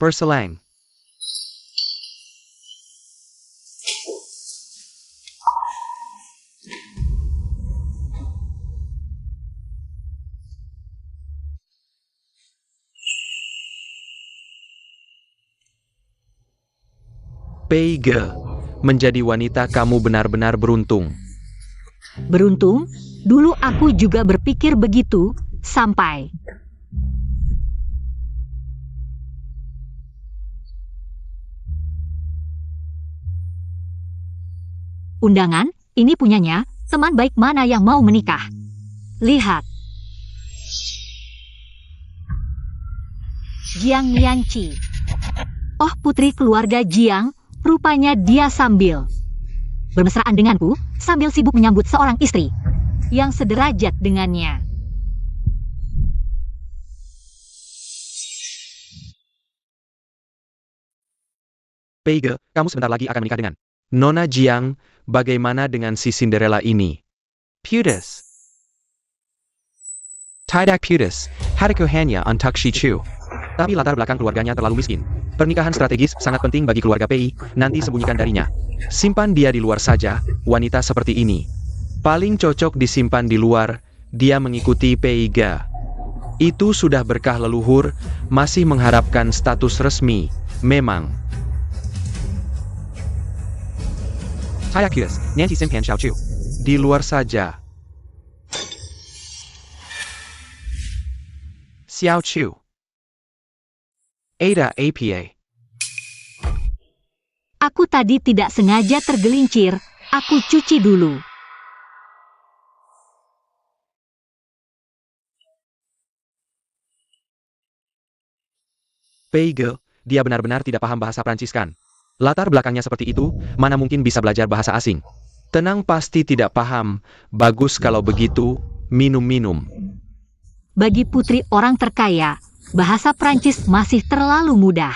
Perselang. Peige, menjadi wanita kamu benar-benar beruntung. Beruntung? Dulu aku juga berpikir begitu, sampai... Undangan, ini punyanya, teman baik mana yang mau menikah? Lihat. Jiang Nianqi. Oh, putri keluarga Jiang, rupanya dia sambil bermesraan denganku, sambil sibuk menyambut seorang istri yang sederajat dengannya. Peige, kamu sebentar lagi akan menikah dengan Nona Jiang. Bagaimana dengan si Cinderella ini? Putus. Tidak putus, hatiku hanya untuk Shichu. Tapi latar belakang keluarganya terlalu miskin. Pernikahan strategis sangat penting bagi keluarga Pei, nanti sembunyikan darinya. Simpan dia di luar saja, wanita seperti ini. Paling cocok disimpan di luar, dia mengikuti Peige. Itu sudah berkah leluhur, masih mengharapkan status resmi, memang. Saya curious, Nancy simpan Xiao Chu. Di luar saja. Xiao Chu. Ada APA. Aku tadi tidak sengaja tergelincir, aku cuci dulu. Peige, dia benar-benar tidak paham bahasa Prancis kan? Latar belakangnya seperti itu, mana mungkin bisa belajar bahasa asing? Tenang, pasti tidak paham. Bagus kalau begitu, minum-minum. Bagi putri orang terkaya, bahasa Prancis masih terlalu mudah.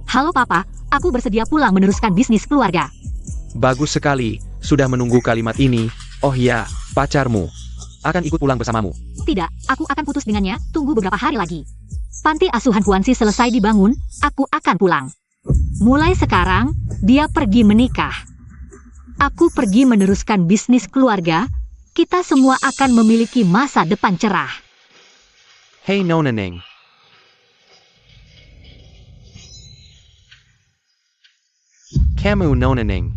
Halo papa, aku bersedia pulang meneruskan bisnis keluarga. Bagus sekali, sudah menunggu kalimat ini. Oh ya, pacarmu akan ikut pulang bersamamu. Tidak, aku akan putus dengannya, tunggu beberapa hari lagi. Panti asuhan Huansi selesai dibangun, aku akan pulang. Mulai sekarang, dia pergi menikah. Aku pergi meneruskan bisnis keluarga, kita semua akan memiliki masa depan cerah. Hei Nona Ning. Kamu Nona Ning.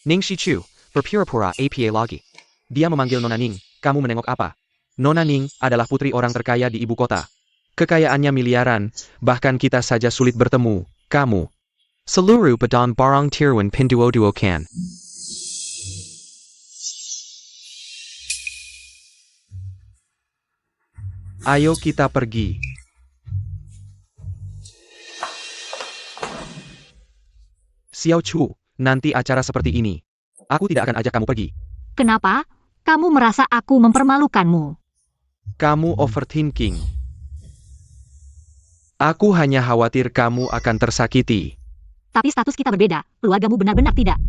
Ning Shichu, berpura-pura APA lagi. Dia memanggil Nona Ning, kamu menengok apa? Nona Ning adalah putri orang terkaya di ibu kota. Kekayaannya miliaran, bahkan kita saja sulit bertemu, kamu. Seluruh badan barang Tirwan Pinduoduokan. Ayo kita pergi. Xiao Chu, nanti acara seperti ini. Aku tidak akan ajak kamu pergi. Kenapa? Kamu merasa aku mempermalukanmu? Kamu overthinking. Aku hanya khawatir kamu akan tersakiti. Tapi status kita berbeda, keluargamu benar-benar tidak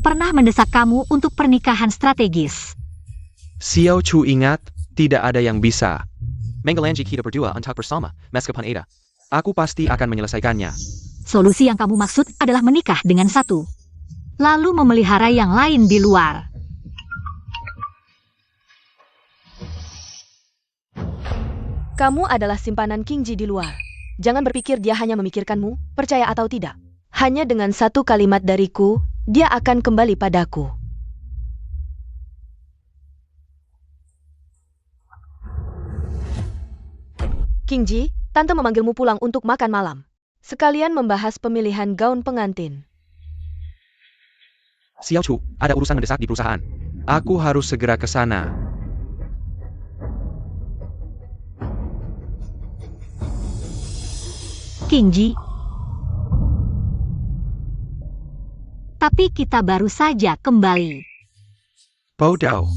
pernah mendesak kamu untuk pernikahan strategis. Xiao Chu ingat, tidak ada yang bisa. Menggelanji kita berdua untuk bersama, meskipun ada. Aku pasti akan menyelesaikannya. Solusi yang kamu maksud adalah menikah dengan satu, lalu memelihara yang lain di luar. Kamu adalah simpanan Qingji di luar. Jangan berpikir dia hanya memikirkanmu, percaya atau tidak. Hanya dengan satu kalimat dariku, dia akan kembali padaku. Qingji, tante memanggilmu pulang untuk makan malam. Sekalian membahas pemilihan gaun pengantin. Xiao Chu, ada urusan mendesak di perusahaan. Aku harus segera ke sana. Qingji. Tapi kita baru saja kembali. Bodoh.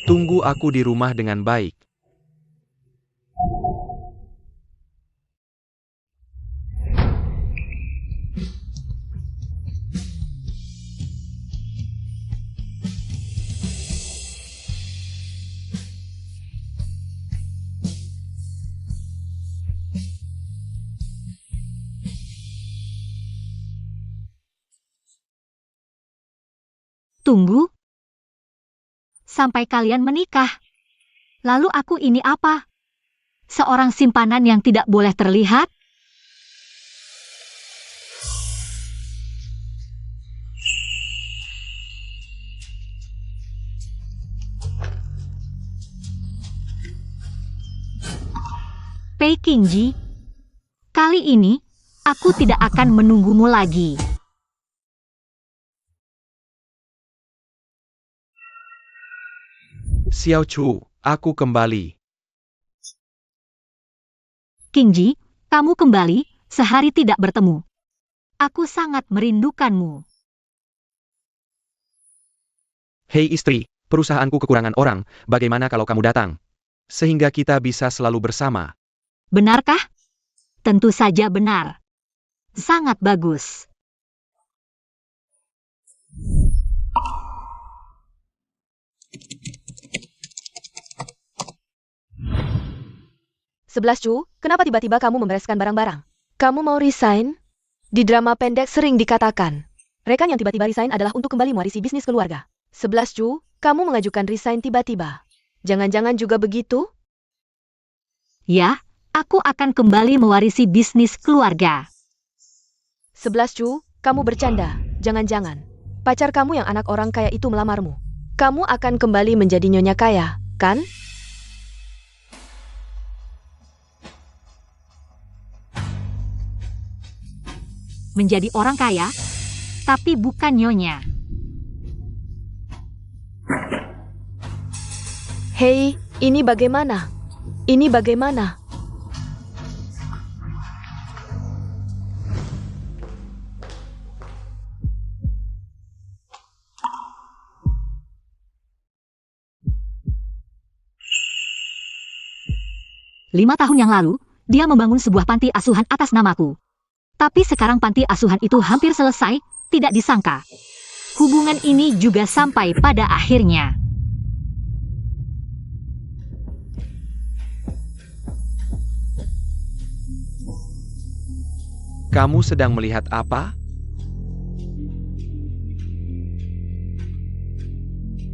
Tunggu aku di rumah dengan baik. tunggu. Sampai kalian menikah. Lalu aku ini apa? Seorang simpanan yang tidak boleh terlihat? Pei Qingji, kali ini aku tidak akan menunggumu lagi. Xiao Chu, aku kembali. Qingji, kamu kembali, sehari tidak bertemu. Aku sangat merindukanmu. Hei istri, perusahaanku kekurangan orang, bagaimana kalau kamu datang? Sehingga kita bisa selalu bersama. Benarkah? Tentu saja benar. Sangat bagus. Sebelas Chu, kenapa tiba-tiba kamu membereskan barang-barang? Kamu mau resign? Di drama pendek sering dikatakan, rekan yang tiba-tiba resign adalah untuk kembali mewarisi bisnis keluarga. 11 Chu, kamu mengajukan resign tiba-tiba. Jangan-jangan juga begitu? Ya, aku akan kembali mewarisi bisnis keluarga. 11 Chu, kamu bercanda. Jangan-jangan pacar kamu yang anak orang kaya itu melamarmu. Kamu akan kembali menjadi nyonya kaya, kan? Menjadi orang kaya, tapi bukan nyonya. Hei, ini bagaimana? Ini bagaimana? Lima tahun yang lalu, dia membangun sebuah panti asuhan atas namaku. Tapi sekarang panti asuhan itu hampir selesai, tidak disangka. Hubungan ini juga sampai pada akhirnya. Kamu sedang melihat apa?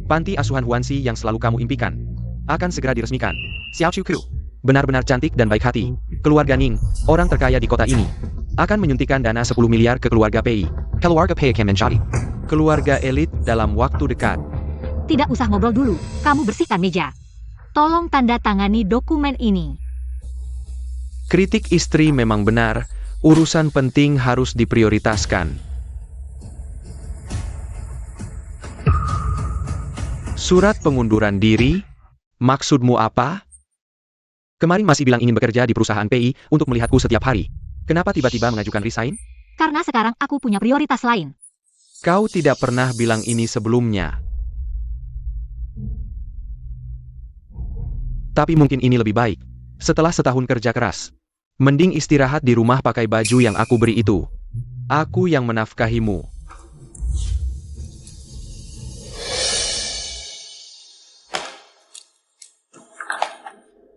Panti asuhan Huanxi yang selalu kamu impikan akan segera diresmikan. Xiao Chu benar-benar cantik dan baik hati. Keluarga Ning, orang terkaya di kota ini, akan menyuntikkan dana 10 miliar ke keluarga Pei. Keluarga Pei akan mencari keluarga elit dalam waktu dekat. Tidak usah ngobrol dulu, kamu bersihkan meja. Tolong tanda tangani dokumen ini. Kritik istri memang benar, urusan penting harus diprioritaskan. Surat pengunduran diri? Maksudmu apa? Kemarin masih bilang ingin bekerja di perusahaan PI untuk melihatku setiap hari. Kenapa tiba-tiba mengajukan resign? Karena sekarang aku punya prioritas lain. Kau tidak pernah bilang ini sebelumnya. Tapi mungkin ini lebih baik. Setelah setahun kerja keras, mending istirahat di rumah pakai baju yang aku beri itu. Aku yang menafkahimu.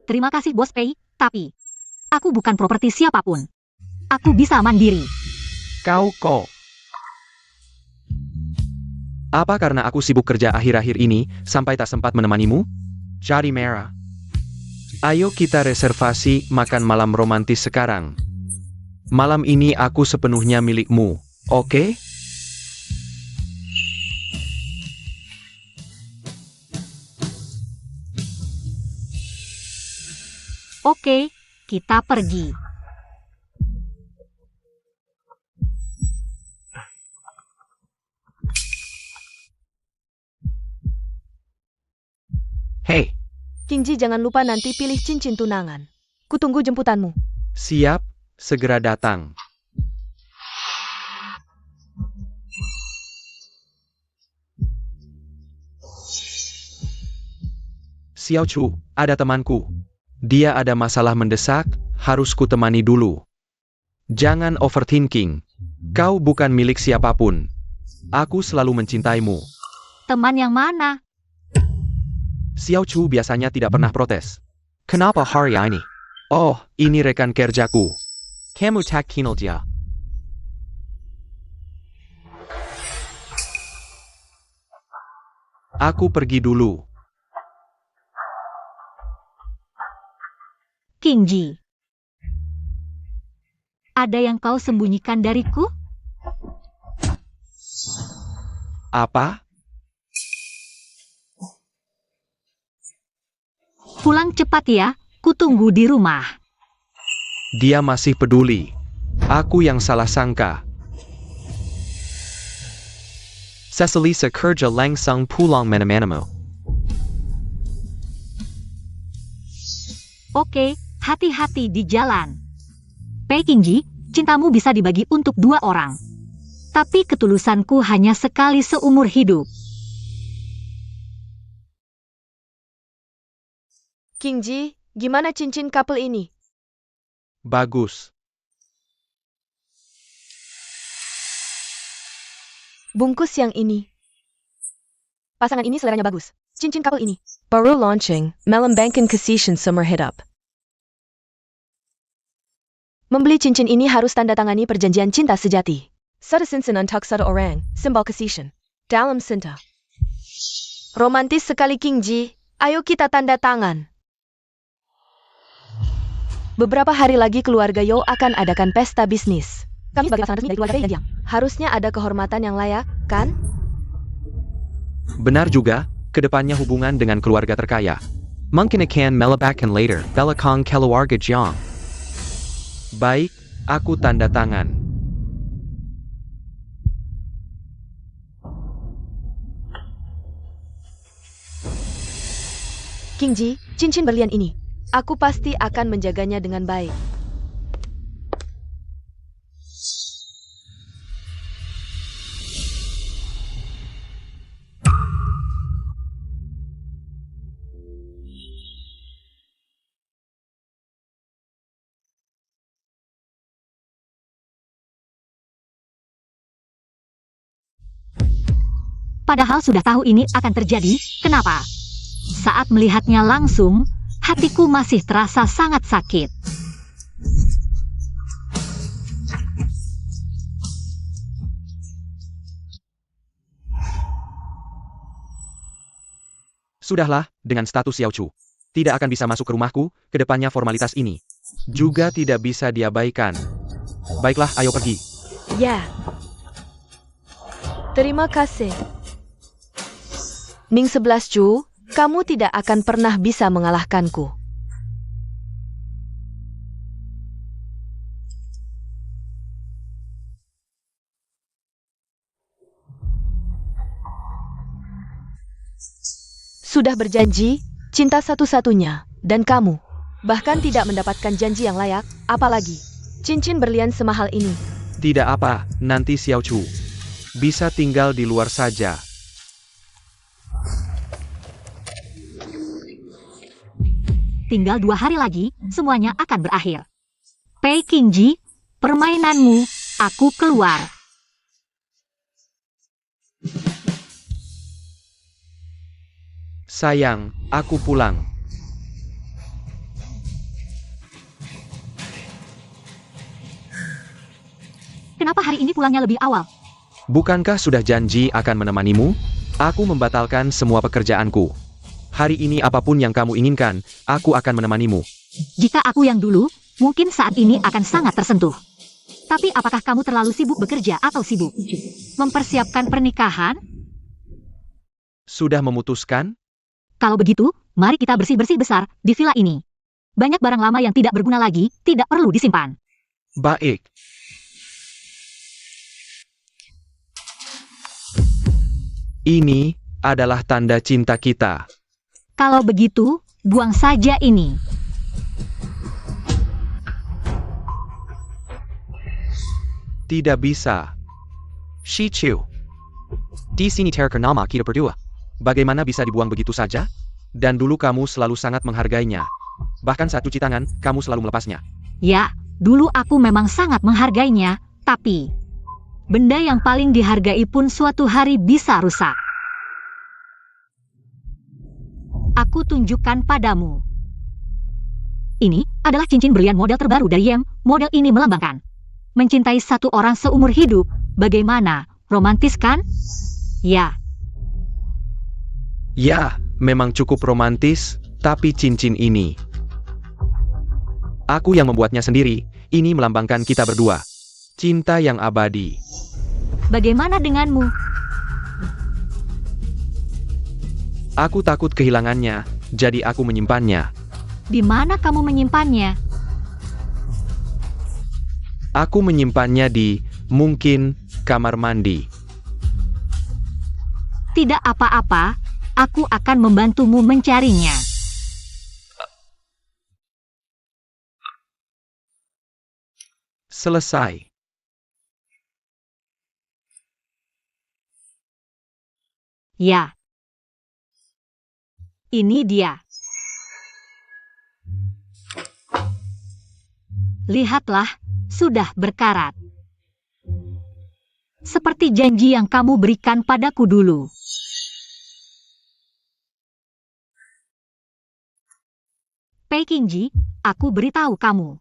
Terima kasih Bos Pei, tapi aku bukan properti siapapun. Aku bisa mandiri. Kau kok. Apa karena aku sibuk kerja akhir-akhir ini, sampai tak sempat menemanimu? Cari merah. Ayo kita reservasi makan malam romantis sekarang. Malam ini aku sepenuhnya milikmu, oke? Oke, kita pergi. Hei, Qingji, jangan lupa nanti pilih cincin tunangan. Kutunggu jemputanmu. siap, segera datang. Xiao Chu, ada temanku. Dia ada masalah mendesak, harus kutemani dulu. Jangan overthinking. Kau bukan milik siapapun. Aku selalu mencintaimu. Teman yang mana? Xiao Chu biasanya tidak pernah protes. Kenapa hari ini? Oh, ini rekan kerjaku. Kamu tak kenal dia. Aku pergi dulu. King Ji. Ada yang kau sembunyikan dariku? Apa? Pulang cepat ya, kutunggu di rumah. Dia masih peduli. Aku yang salah sangka. Cecily sekerja langsung pulang menemanimu. Oke, hati-hati di jalan. Pei King Ji, cintamu bisa dibagi untuk 2 orang. Tapi ketulusanku hanya sekali seumur hidup. King Ji, gimana cincin couple ini? Bagus. Bungkus yang ini. Pasangan ini seleranya bagus. Cincin couple ini. Baru launching, Melembangkan Kasihan Summer Hit Up. Membeli cincin ini harus tanda tangani perjanjian cinta sejati. Sadasinsin untuk sada orang, simbol kasihan. Dalam cinta. Romantis sekali King Ji, ayo kita tanda tangan. Beberapa hari lagi keluarga Yo akan adakan pesta bisnis. Kami sebagai pasangan resmi dari keluarga Pei dan Jiang. Harusnya ada kehormatan yang layak, kan? Benar juga, kedepannya hubungan dengan keluarga terkaya. Mungkin akan melebakan later, belakang keluarga Jiang. Baik, aku tanda tangan. King Ji, cincin berlian ini. Aku pasti akan menjaganya dengan baik. Padahal sudah tahu ini akan terjadi, kenapa? Saat melihatnya langsung, hatiku masih terasa sangat sakit. Sudahlah, dengan status Yao Chu. Tidak akan bisa masuk ke rumahku, kedepannya formalitas ini. Juga tidak bisa diabaikan. Baiklah, ayo pergi. Ya. Terima kasih. Ning 11 Chu, kamu tidak akan pernah bisa mengalahkanku. Sudah berjanji, cinta satu-satunya, dan kamu. Bahkan tidak mendapatkan janji yang layak, apalagi cincin berlian semahal ini. Tidak apa, nanti Xiao Chu. Bisa tinggal di luar saja. Tinggal 2 hari lagi, semuanya akan berakhir. Pei King Ji, permainanmu, aku keluar. Sayang, aku pulang. Kenapa hari ini pulangnya lebih awal? Bukankah sudah janji akan menemanimu? Aku membatalkan semua pekerjaanku. Hari ini apapun yang kamu inginkan, aku akan menemanimu. Jika aku yang dulu, mungkin saat ini akan sangat tersentuh. Tapi apakah kamu terlalu sibuk bekerja atau sibuk mempersiapkan pernikahan? Sudah memutuskan? Kalau begitu, mari kita bersih-bersih besar di villa ini. Banyak barang lama yang tidak berguna lagi, tidak perlu disimpan. Baik. Ini adalah tanda cinta kita. Kalau begitu, buang saja ini. Tidak bisa. Shichu. Di sini terkenal kita berdua. Bagaimana bisa dibuang begitu saja? Dan dulu kamu selalu sangat menghargainya. Bahkan saat cuci tangan, kamu selalu melepasnya. Ya, dulu aku memang sangat menghargainya, tapi benda yang paling dihargai pun suatu hari bisa rusak. Aku tunjukkan padamu. Ini adalah cincin berlian model terbaru dari Yem. Model ini melambangkan mencintai satu orang seumur hidup. Bagaimana? Romantis kan? Ya. Ya, memang cukup romantis, tapi cincin ini. Aku yang membuatnya sendiri, ini melambangkan kita berdua. Cinta yang abadi. Bagaimana denganmu? Aku takut kehilangannya, jadi aku menyimpannya. Di mana kamu menyimpannya? Aku menyimpannya di, mungkin, kamar mandi. Tidak apa-apa, aku akan membantumu mencarinya. Selesai. Ya. Ini dia. Lihatlah, sudah berkarat. Seperti janji yang kamu berikan padaku dulu. Pei Qingji, aku beritahu kamu.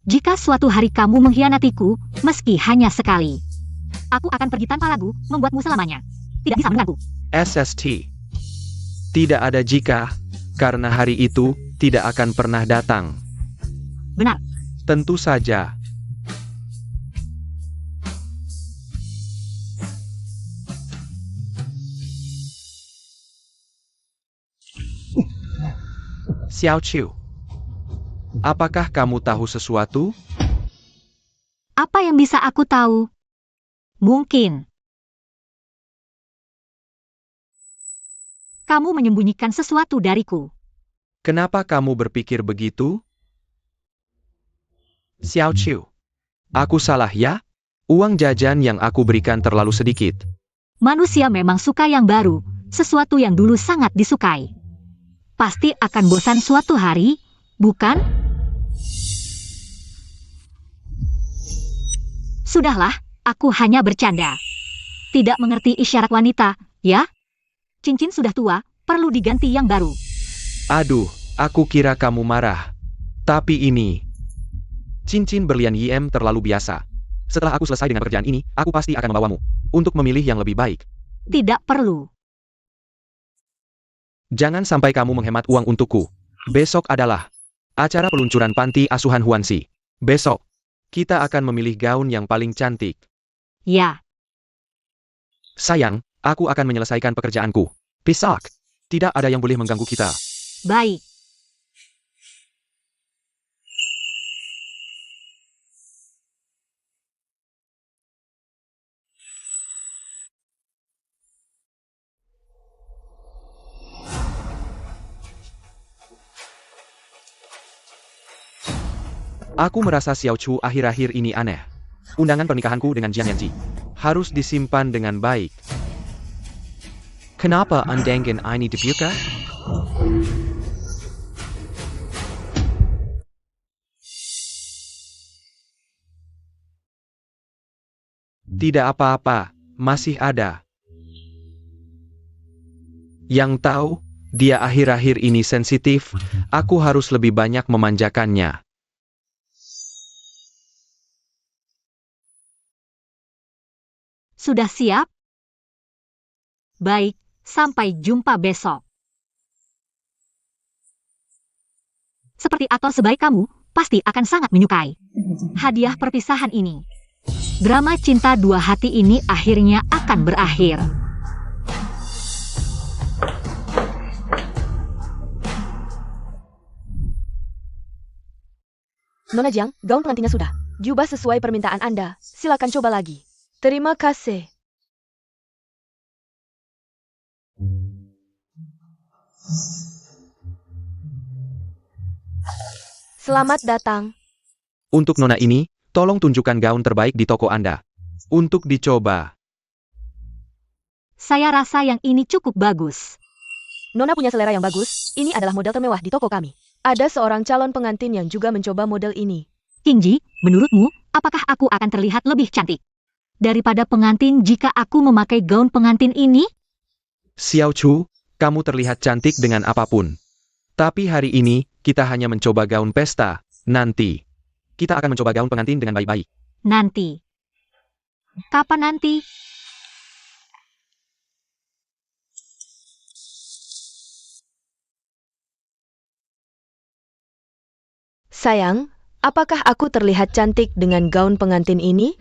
Jika suatu hari kamu mengkhianatiku, meski hanya sekali, aku akan pergi tanpa lagu, membuatmu selamanya. Tidak bisa mengganggu. SST. Tidak ada jika, karena hari itu tidak akan pernah datang. Benar. Tentu saja. Xiao Chu. Apakah kamu tahu sesuatu? Apa yang bisa aku tahu? Mungkin. Kamu menyembunyikan sesuatu dariku. Kenapa kamu berpikir begitu? Xiao Chu. Aku salah ya? Uang jajan yang aku berikan terlalu sedikit. Manusia memang suka yang baru, sesuatu yang dulu sangat disukai. Pasti akan bosan suatu hari, bukan? Sudahlah, aku hanya bercanda. Tidak mengerti isyarat wanita, ya? Cincin sudah tua, perlu diganti yang baru. Aduh, aku kira kamu marah. Tapi ini... Cincin berlian YM terlalu biasa. Setelah aku selesai dengan pekerjaan ini, aku pasti akan membawamu. Untuk memilih yang lebih baik. Tidak perlu. Jangan sampai kamu menghemat uang untukku. Besok adalah acara peluncuran panti asuhan Huanxi. Besok, kita akan memilih gaun yang paling cantik. Ya. Sayang, aku akan menyelesaikan pekerjaanku. Pisak. Tidak ada yang boleh mengganggu kita. Baik. Aku merasa Xiao Chu akhir-akhir ini aneh. Undangan pernikahanku dengan Jiang Yanji harus disimpan dengan baik. Kenapa undangan ini dibuka? Tidak apa-apa, masih ada. Yang tahu, dia akhir-akhir ini sensitif, aku harus lebih banyak memanjakannya. Sudah siap? Baik, sampai jumpa besok. Seperti aktor sebaik kamu, pasti akan sangat menyukai hadiah perpisahan ini. Drama cinta dua hati ini akhirnya akan berakhir. Nona Jiang, gaun pengantinnya sudah. Jubah sesuai permintaan Anda. Silakan coba lagi. Terima kasih. Selamat datang. Untuk Nona ini, tolong tunjukkan gaun terbaik di toko Anda. Untuk dicoba. Saya rasa yang ini cukup bagus. Nona punya selera yang bagus. Ini adalah model termewah di toko kami. Ada seorang calon pengantin yang juga mencoba model ini. Qingji, menurutmu, apakah aku akan terlihat lebih cantik daripada pengantin jika aku memakai gaun pengantin ini? Xiao Chu, kamu terlihat cantik dengan apapun. Tapi hari ini, kita hanya mencoba gaun pesta. Nanti, kita akan mencoba gaun pengantin dengan baik-baik. Nanti. Kapan nanti? Sayang, apakah aku terlihat cantik dengan gaun pengantin ini?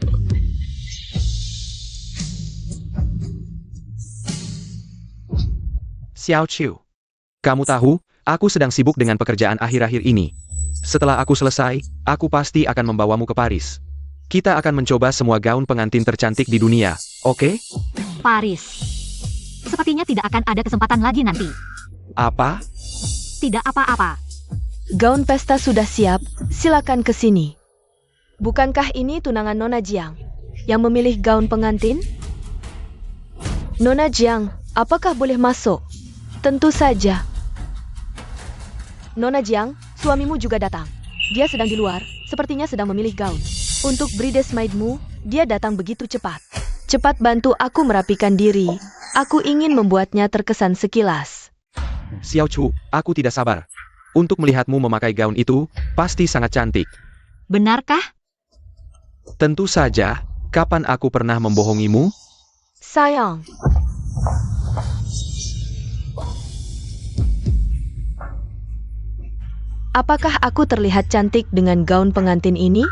Xiao Chu. Kamu tahu, aku sedang sibuk dengan pekerjaan akhir-akhir ini. Setelah aku selesai, aku pasti akan membawamu ke Paris. Kita akan mencoba semua gaun pengantin tercantik di dunia, oke? Paris. Sepertinya tidak akan ada kesempatan lagi nanti. Apa? Tidak apa-apa. Gaun pesta sudah siap, silakan ke sini. Bukankah ini tunangan Nona Jiang yang memilih gaun pengantin? Nona Jiang, apakah boleh masuk? Tentu saja. Nona Jiang, suamimu juga datang. Dia sedang di luar, sepertinya sedang memilih gaun. Untuk bridesmaidmu, dia datang begitu cepat. Cepat bantu aku merapikan diri. Aku ingin membuatnya terkesan sekilas. Xiao Chu, aku tidak sabar. Untuk melihatmu memakai gaun itu, pasti sangat cantik. Benarkah? Tentu saja, kapan aku pernah membohongimu? Sayang. Apakah aku terlihat cantik dengan gaun pengantin ini?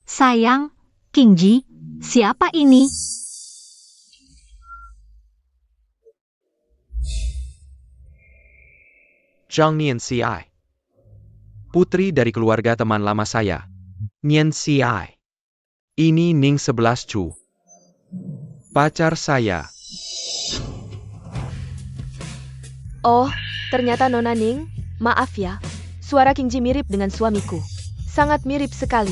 Sayang, Kingji, siapa ini? Zhang Nianxiai. Putri dari keluarga teman lama saya. Nianxiai. Ini Ning 11 Chu. Pacar saya. Oh, ternyata Nona Ning. Maaf ya, suara Kingji mirip dengan suamiku. Sangat mirip sekali.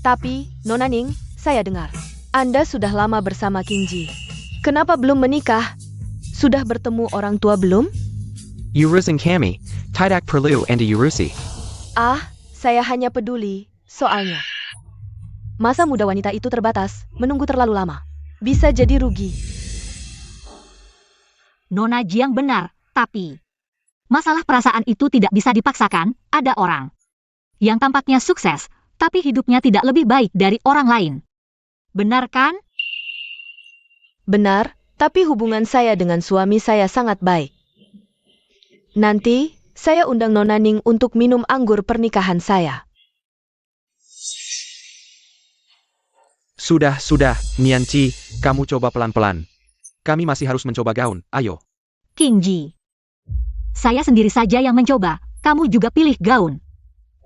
Tapi, Nona Ning, saya dengar Anda sudah lama bersama Kingji. Kenapa belum menikah? Sudah bertemu orang tua belum? Urusing kami, tidak perlu Anda urusi. Ah, saya hanya peduli, soalnya masa muda wanita itu terbatas, menunggu terlalu lama. Bisa jadi rugi. Nona Jiang benar, tapi masalah perasaan itu tidak bisa dipaksakan. Ada orang yang tampaknya sukses, tapi hidupnya tidak lebih baik dari orang lain. Benar kan? Benar, tapi hubungan saya dengan suami saya sangat baik. Nanti, saya undang Nona Ning untuk minum anggur pernikahan saya. Sudah, Nianci, kamu coba pelan-pelan. Kami masih harus mencoba gaun, ayo. Kingji, saya sendiri saja yang mencoba. Kamu juga pilih gaun.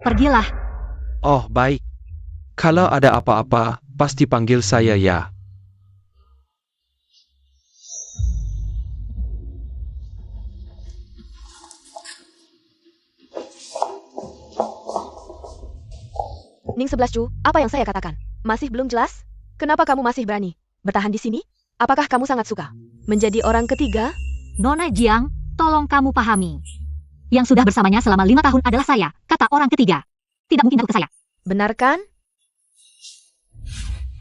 Pergilah. Oh, baik. Kalau ada apa-apa, pasti panggil saya ya. Ning 11 Chu, apa yang saya katakan? Masih belum jelas? Kenapa kamu masih berani bertahan di sini? Apakah kamu sangat suka menjadi orang ketiga? Nona Jiang, tolong kamu pahami. Yang sudah bersamanya selama 5 tahun adalah saya, kata orang ketiga. Tidak mungkin aku ke saya. Benar kan?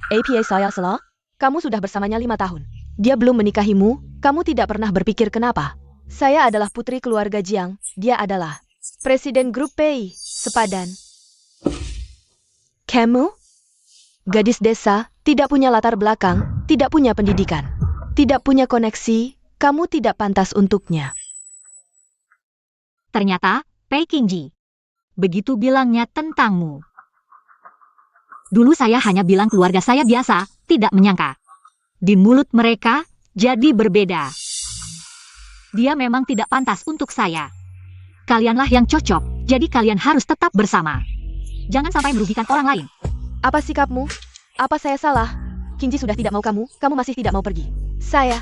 APA saya salah? Kamu sudah bersamanya 5 tahun. Dia belum menikahimu, kamu tidak pernah berpikir kenapa? Saya adalah putri keluarga Jiang, dia adalah presiden grup PEI, sepadan. Kamu? Gadis desa, tidak punya latar belakang, tidak punya pendidikan, tidak punya koneksi, kamu tidak pantas untuknya. Ternyata, Pei Kingji. Begitu bilangnya tentangmu. Dulu saya hanya bilang keluarga saya biasa, tidak menyangka. Di mulut mereka, jadi berbeda. Dia memang tidak pantas untuk saya. Kalianlah yang cocok, jadi kalian harus tetap bersama. Jangan sampai merugikan orang lain. Apa sikapmu? Apa saya salah? Kingji sudah tidak mau kamu masih tidak mau pergi. Saya.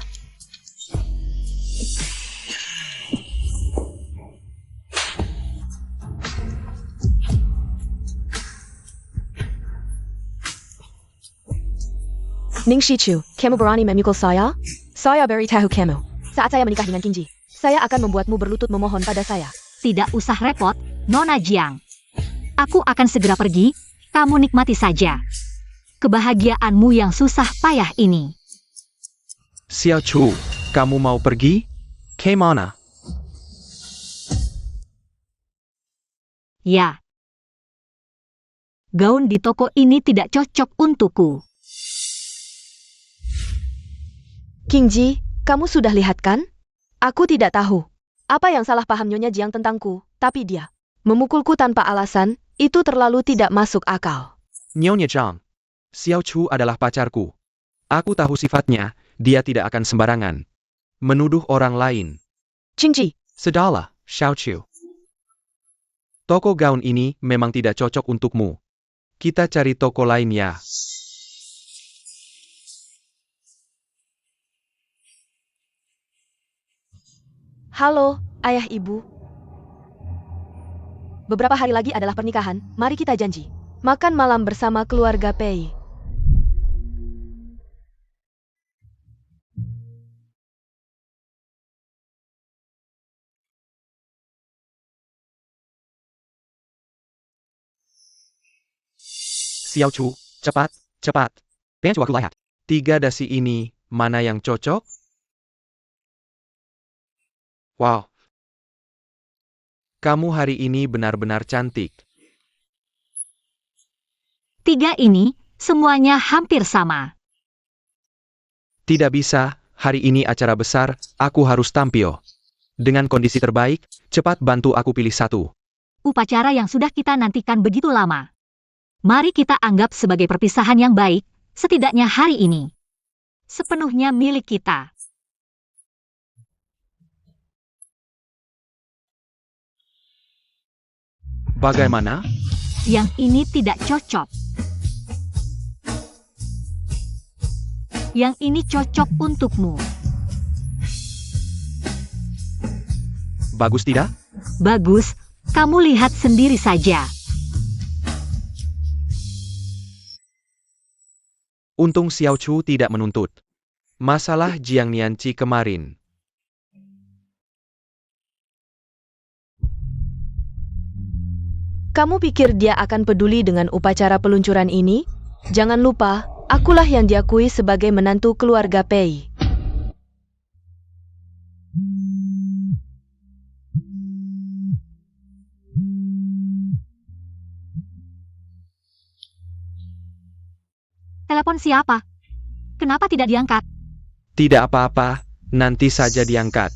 Ning Shichu, kamu berani memukul saya? Saya beritahu kamu. Saat saya menikah dengan Kingji, saya akan membuatmu berlutut memohon pada saya. Tidak usah repot, Nona Jiang. Aku akan segera pergi, kamu nikmati saja kebahagiaanmu yang susah payah ini. Xiao Chu, kamu mau pergi? Kemana? Ya. Gaun di toko ini tidak cocok untukku. Kingji, kamu sudah lihat kan? Aku tidak tahu apa yang salah paham Nyonya Jiang tentangku, tapi dia memukulku tanpa alasan, itu terlalu tidak masuk akal. Nyonya Zhang, Xiao Chu adalah pacarku. Aku tahu sifatnya, dia tidak akan sembarangan menuduh orang lain. Qingji, Sudahlah, Xiao Chu. Toko gaun ini memang tidak cocok untukmu. Kita cari toko lain ya. halo, ayah ibu. Beberapa hari lagi adalah pernikahan, mari kita janji. Makan malam bersama keluarga Pei. Xiao Chu, cepat, cepat. Pengen coba aku lihat. 3 dasi ini, mana yang cocok? Wow. Kamu hari ini benar-benar cantik. 3 ini, semuanya hampir sama. Tidak bisa, hari ini acara besar, aku harus tampil. Dengan kondisi terbaik, cepat bantu aku pilih satu. Upacara yang sudah kita nantikan begitu lama. Mari kita anggap sebagai perpisahan yang baik, setidaknya hari ini. Sepenuhnya milik kita. Bagaimana? Yang ini tidak cocok. Yang ini cocok untukmu. Bagus tidak? Bagus, kamu lihat sendiri saja. Untung Xiao Chu tidak menuntut. Masalah Jiang Nianqi kemarin. Kamu pikir dia akan peduli dengan upacara peluncuran ini? Jangan lupa, akulah yang diakui sebagai menantu keluarga Pei. Telepon siapa? Kenapa tidak diangkat? Tidak apa-apa, nanti saja diangkat.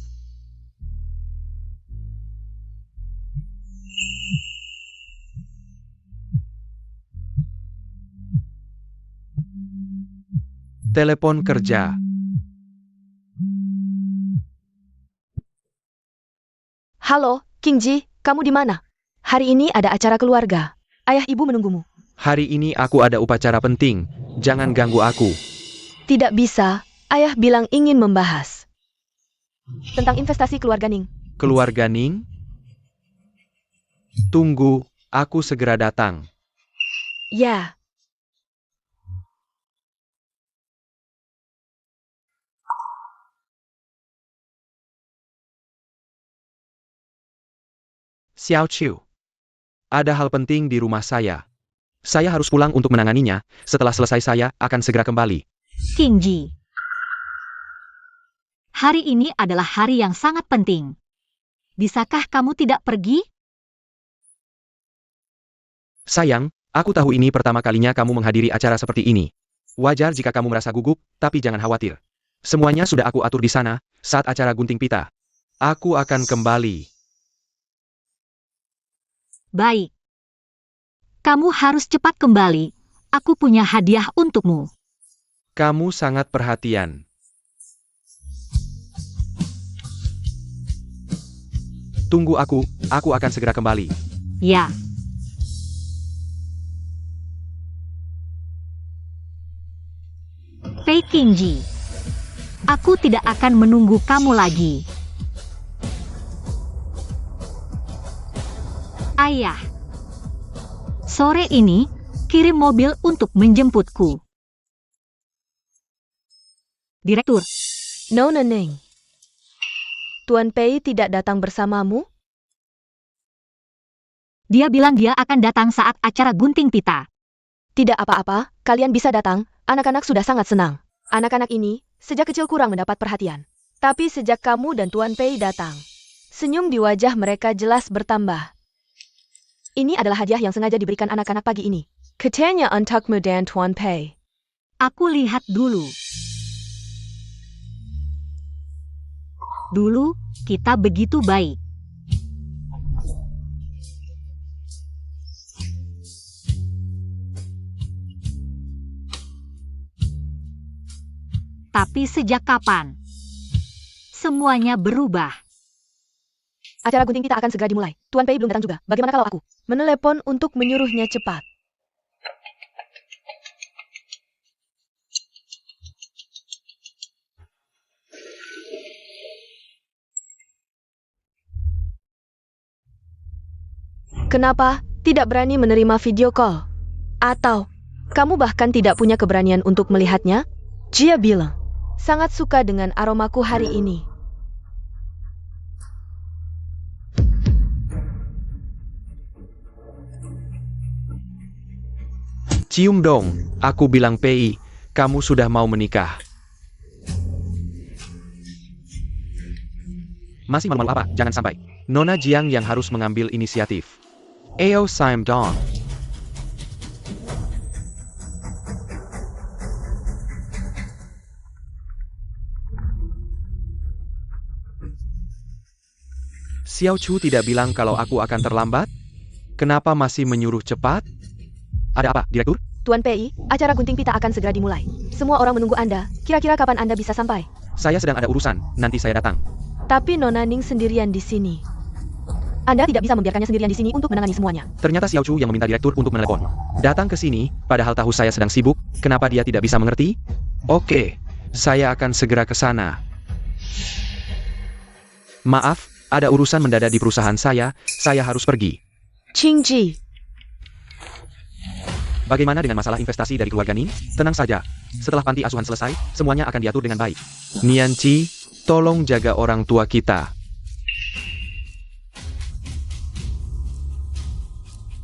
Telepon kerja. Halo, Kingji, kamu di mana? Hari ini ada acara keluarga. Ayah ibu menunggumu. Hari ini aku ada upacara penting, jangan ganggu aku. Tidak bisa, ayah bilang ingin membahas tentang investasi keluarga Ning. Keluarga Ning? Tunggu, aku segera datang. Ya. Xiao Chu. Ada hal penting di rumah saya. Saya harus pulang untuk menanganinya, setelah selesai saya akan segera kembali. Kingji. Hari ini adalah hari yang sangat penting. Bisakah kamu tidak pergi? Sayang, aku tahu ini pertama kalinya kamu menghadiri acara seperti ini. Wajar jika kamu merasa gugup, tapi jangan khawatir. Semuanya sudah aku atur di sana, saat acara gunting pita. Aku akan kembali. Baik. Kamu harus cepat kembali. Aku punya hadiah untukmu. Kamu sangat perhatian. Tunggu aku akan segera kembali. Ya. Pei Kingji. Aku tidak akan menunggu kamu lagi. Ayah. Sore ini, kirim mobil untuk menjemputku. Direktur. Nona Ning. Tuan Pei tidak datang bersamamu? Dia bilang dia akan datang saat acara gunting pita. Tidak apa-apa, kalian bisa datang, anak-anak sudah sangat senang. Anak-anak ini, sejak kecil kurang mendapat perhatian. Tapi sejak kamu dan Tuan Pei datang, senyum di wajah mereka jelas bertambah. Ini adalah hadiah yang sengaja diberikan anak-anak pagi ini. Katanya untukmu dan Tuan Pei. Aku lihat dulu. Dulu, kita begitu baik. Tapi sejak kapan? Semuanya berubah. Acara gunting pita akan segera dimulai. Tuan Pei belum datang juga. Bagaimana kalau aku menelepon untuk menyuruhnya cepat? Kenapa tidak berani menerima video call? Atau kamu bahkan tidak punya keberanian untuk melihatnya? Jia bilang, sangat suka dengan aromaku hari ini. Cium dong, aku bilang Pei, kamu sudah mau menikah. Masih malu-malu apa? Jangan sampai. Nona Jiang yang harus mengambil inisiatif. Ayo Sim Dong. Xiao Chu tidak bilang kalau aku akan terlambat? Kenapa masih menyuruh cepat? Ada apa, Direktur? Tuan Pei, acara gunting pita akan segera dimulai. Semua orang menunggu Anda. Kira-kira kapan Anda bisa sampai? Saya sedang ada urusan, nanti saya datang. Tapi Nona Ning sendirian di sini. Anda tidak bisa membiarkannya sendirian di sini untuk menangani semuanya. Ternyata Xiao Chu yang meminta Direktur untuk menelepon. Datang ke sini, padahal tahu saya sedang sibuk, kenapa dia tidak bisa mengerti? Oke, saya akan segera ke sana. Maaf, ada urusan mendadak di perusahaan saya harus pergi. Qingji. Bagaimana dengan masalah investasi dari keluarga Ning? Tenang saja. Setelah panti asuhan selesai, semuanya akan diatur dengan baik. Nian Qi, tolong jaga orang tua kita.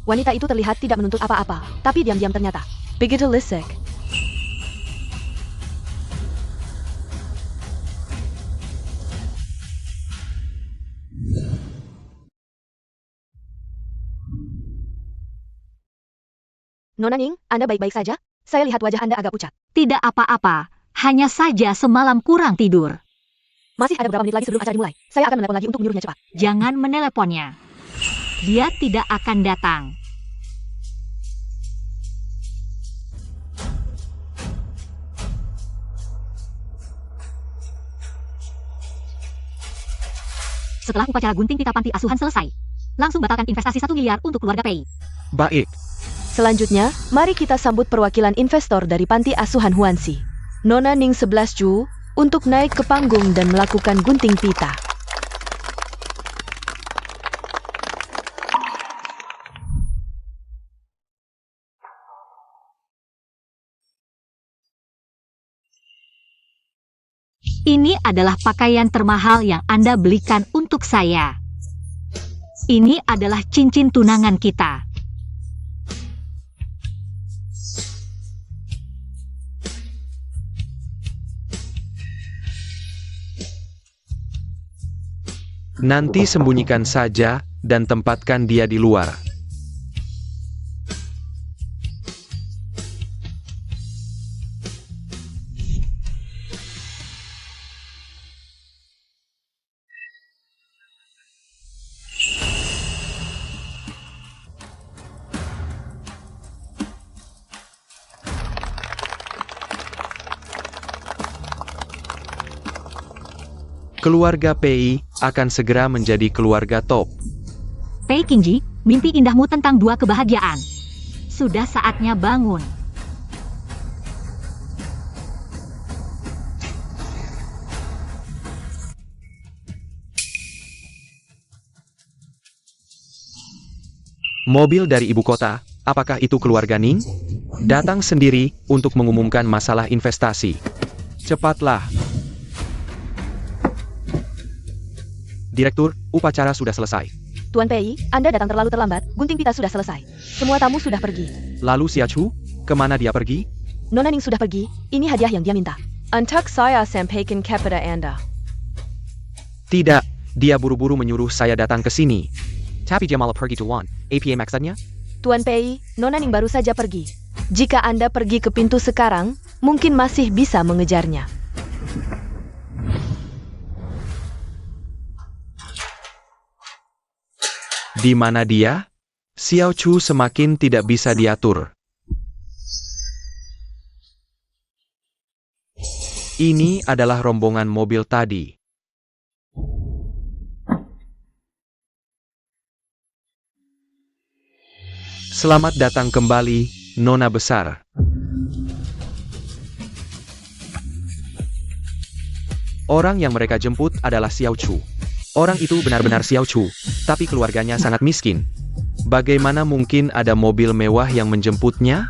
Wanita itu terlihat tidak menuntut apa-apa, tapi diam-diam ternyata begitu lisik. Nona Ning, Anda baik-baik saja? Saya lihat wajah Anda agak pucat. Tidak apa-apa, hanya saja semalam kurang tidur. Masih ada beberapa menit lagi sebelum acara dimulai. Saya akan menelepon lagi untuk menyuruhnya cepat. Jangan meneleponnya. Dia tidak akan datang. Setelah upacara gunting pita panti asuhan selesai, langsung batalkan investasi 1 miliar untuk keluarga Pei. Baik. Selanjutnya, mari kita sambut perwakilan investor dari panti asuhan Huanxi. Nona Ning 11 Ju, untuk naik ke panggung dan melakukan gunting pita. Ini adalah pakaian termahal yang Anda belikan untuk saya. Ini adalah cincin tunangan kita. Nanti sembunyikan saja dan tempatkan dia di luar. Keluarga Pei akan segera menjadi keluarga top. Pei Qingji, mimpi indahmu tentang 2 kebahagiaan. Sudah saatnya bangun. Mobil dari ibu kota, apakah itu keluarga Ning? Datang sendiri untuk mengumumkan masalah investasi. Cepatlah. Direktur, upacara sudah selesai. Tuan Pei, Anda datang terlalu terlambat, gunting pita sudah selesai. Semua tamu sudah pergi. Lalu Xiao Chu, kemana dia pergi? Nona Ning sudah pergi, ini hadiah yang dia minta. Untuk saya sampaikan kepada Anda. Tidak, dia buru-buru menyuruh saya datang ke sini. Tapi dia malah pergi tuan, APA maksudnya? Tuan Pei, Nona Ning baru saja pergi. Jika Anda pergi ke pintu sekarang, mungkin masih bisa mengejarnya. Di mana dia? Xiao Chu semakin tidak bisa diatur. Ini adalah rombongan mobil tadi. Selamat datang kembali, Nona Besar. Orang yang mereka jemput adalah Xiao Chu. Orang itu benar-benar Xiao Chu, tapi keluarganya sangat miskin. Bagaimana mungkin ada mobil mewah yang menjemputnya?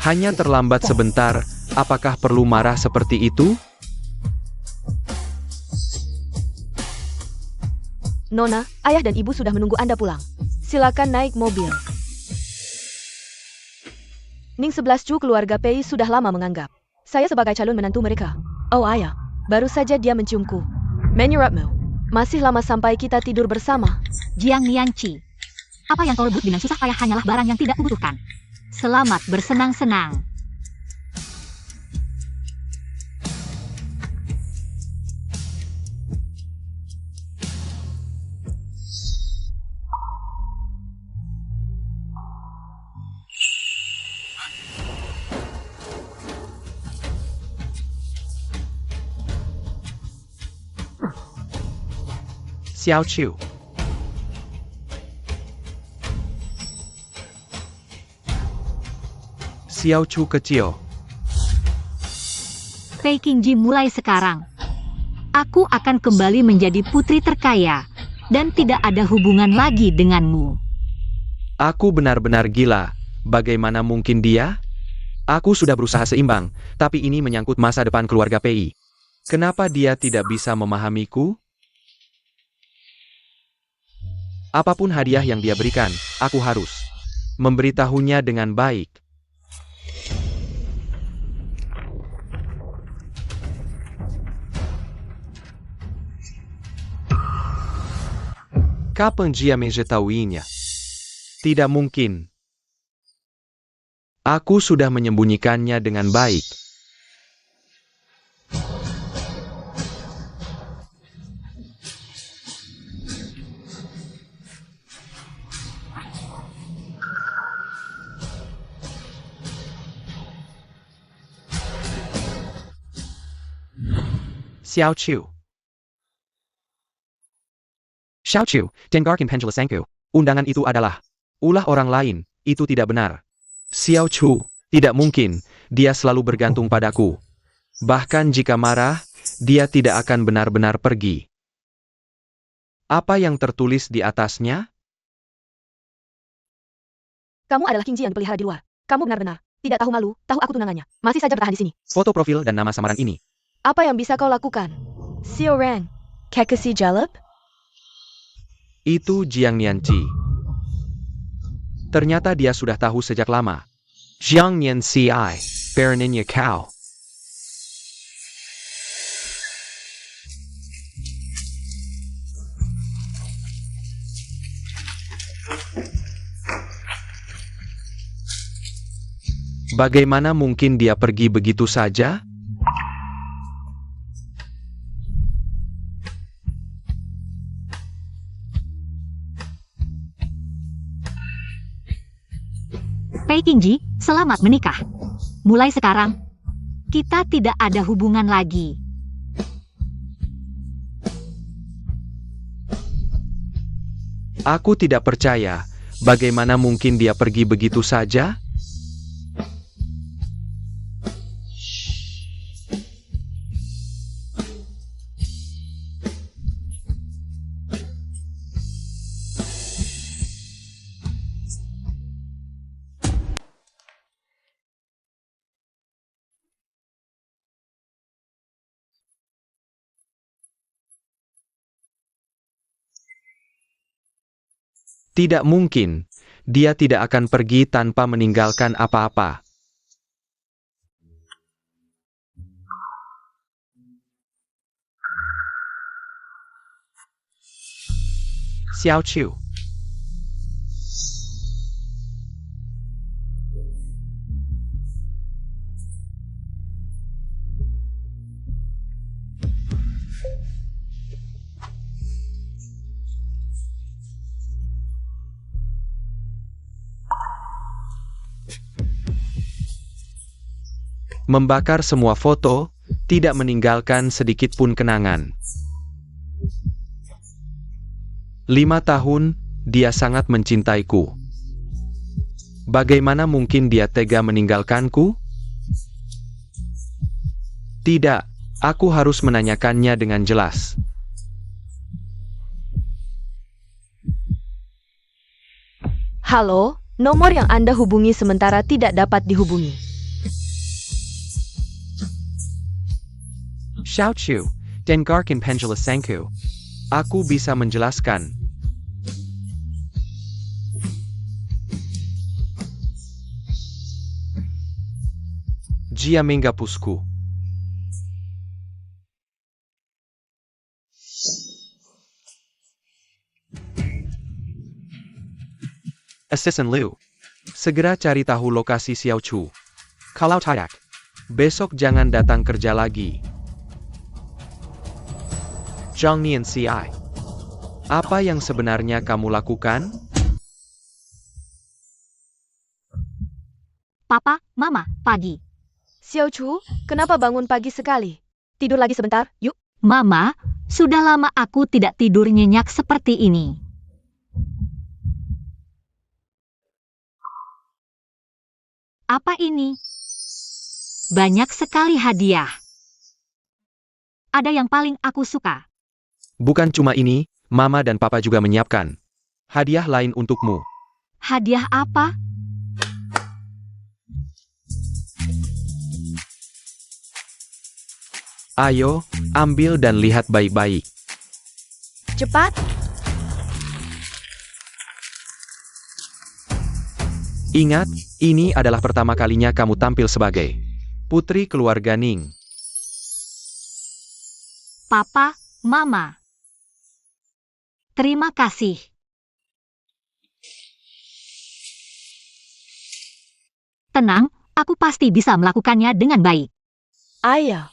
Hanya terlambat sebentar, apakah perlu marah seperti itu? Nona, ayah dan ibu sudah menunggu Anda pulang. Silakan naik mobil. Ning 11 Chu keluarga Pei sudah lama menganggap saya sebagai calon menantu mereka. Oh ayah, baru saja dia menciumku. Menyuapmu. Masih lama sampai kita tidur bersama. Jiang Nianqi. Apa yang kau rebut dengan susah payah hanyalah barang yang tidak kubutuhkan. Selamat bersenang-senang. Xiao Chu. Xiao Chu kecil. Pei Qingji mulai sekarang. Aku akan kembali menjadi putri terkaya dan tidak ada hubungan lagi denganmu. Aku benar-benar gila. Bagaimana mungkin dia? Aku sudah berusaha seimbang, tapi ini menyangkut masa depan keluarga Pei. Kenapa dia tidak bisa memahamiku? Apapun hadiah yang dia berikan, aku harus memberitahunya dengan baik. Kapan dia mengetahuinya? Tidak mungkin. Aku sudah menyembunyikannya dengan baik. Xiao Chu. Xiao Chu, dengarkan penjelasanku. Undangan itu adalah ulah orang lain, itu tidak benar. Xiao Chu, tidak mungkin, dia selalu bergantung padaku. Bahkan jika marah, dia tidak akan benar-benar pergi. Apa yang tertulis di atasnya? Kamu adalah Qingji yang dipelihara di luar. Kamu benar-benar tidak tahu malu, tahu aku tunangannya. Masih saja bertahan di sini. Foto profil dan nama samaran ini. Apa yang bisa kau lakukan? Xiao Rang, Kekasi Jalap? Itu Jiang Nianqi. Ternyata dia sudah tahu sejak lama. Jiang Nianqi, Baroninnya Cao. Bagaimana mungkin dia pergi begitu saja? Pei Qingji, selamat menikah. Mulai sekarang, kita tidak ada hubungan lagi. Aku tidak percaya. Bagaimana mungkin dia pergi begitu saja? Tidak mungkin. Dia tidak akan pergi tanpa meninggalkan apa-apa. Xiao Chu. Membakar semua foto, tidak meninggalkan sedikit pun kenangan. 5 tahun, dia sangat mencintaiku. Bagaimana mungkin dia tega meninggalkanku? Tidak, aku harus menanyakannya dengan jelas. Halo, nomor yang Anda hubungi sementara tidak dapat dihubungi. Xiao Chu, dengarkan penjelasanku. Aku bisa menjelaskan. Jia menghapusku. Assistant Liu, segera cari tahu lokasi Xiao Chu. Kalau tidak, besok jangan datang kerja lagi. Zhang Nian CI. Apa yang sebenarnya kamu lakukan? Papa, Mama, pagi. Xiao Chu, kenapa bangun pagi sekali? Tidur lagi sebentar, yuk. Mama, sudah lama aku tidak tidur nyenyak seperti ini. Apa ini? Banyak sekali hadiah. Ada yang paling aku suka. Bukan cuma ini, Mama dan Papa juga menyiapkan hadiah lain untukmu. Hadiah apa? Ayo, ambil dan lihat baik-baik. Cepat. Ingat, ini adalah pertama kalinya kamu tampil sebagai putri keluarga Ning. Papa, Mama. Terima kasih. Tenang, aku pasti bisa melakukannya dengan baik. Ayo.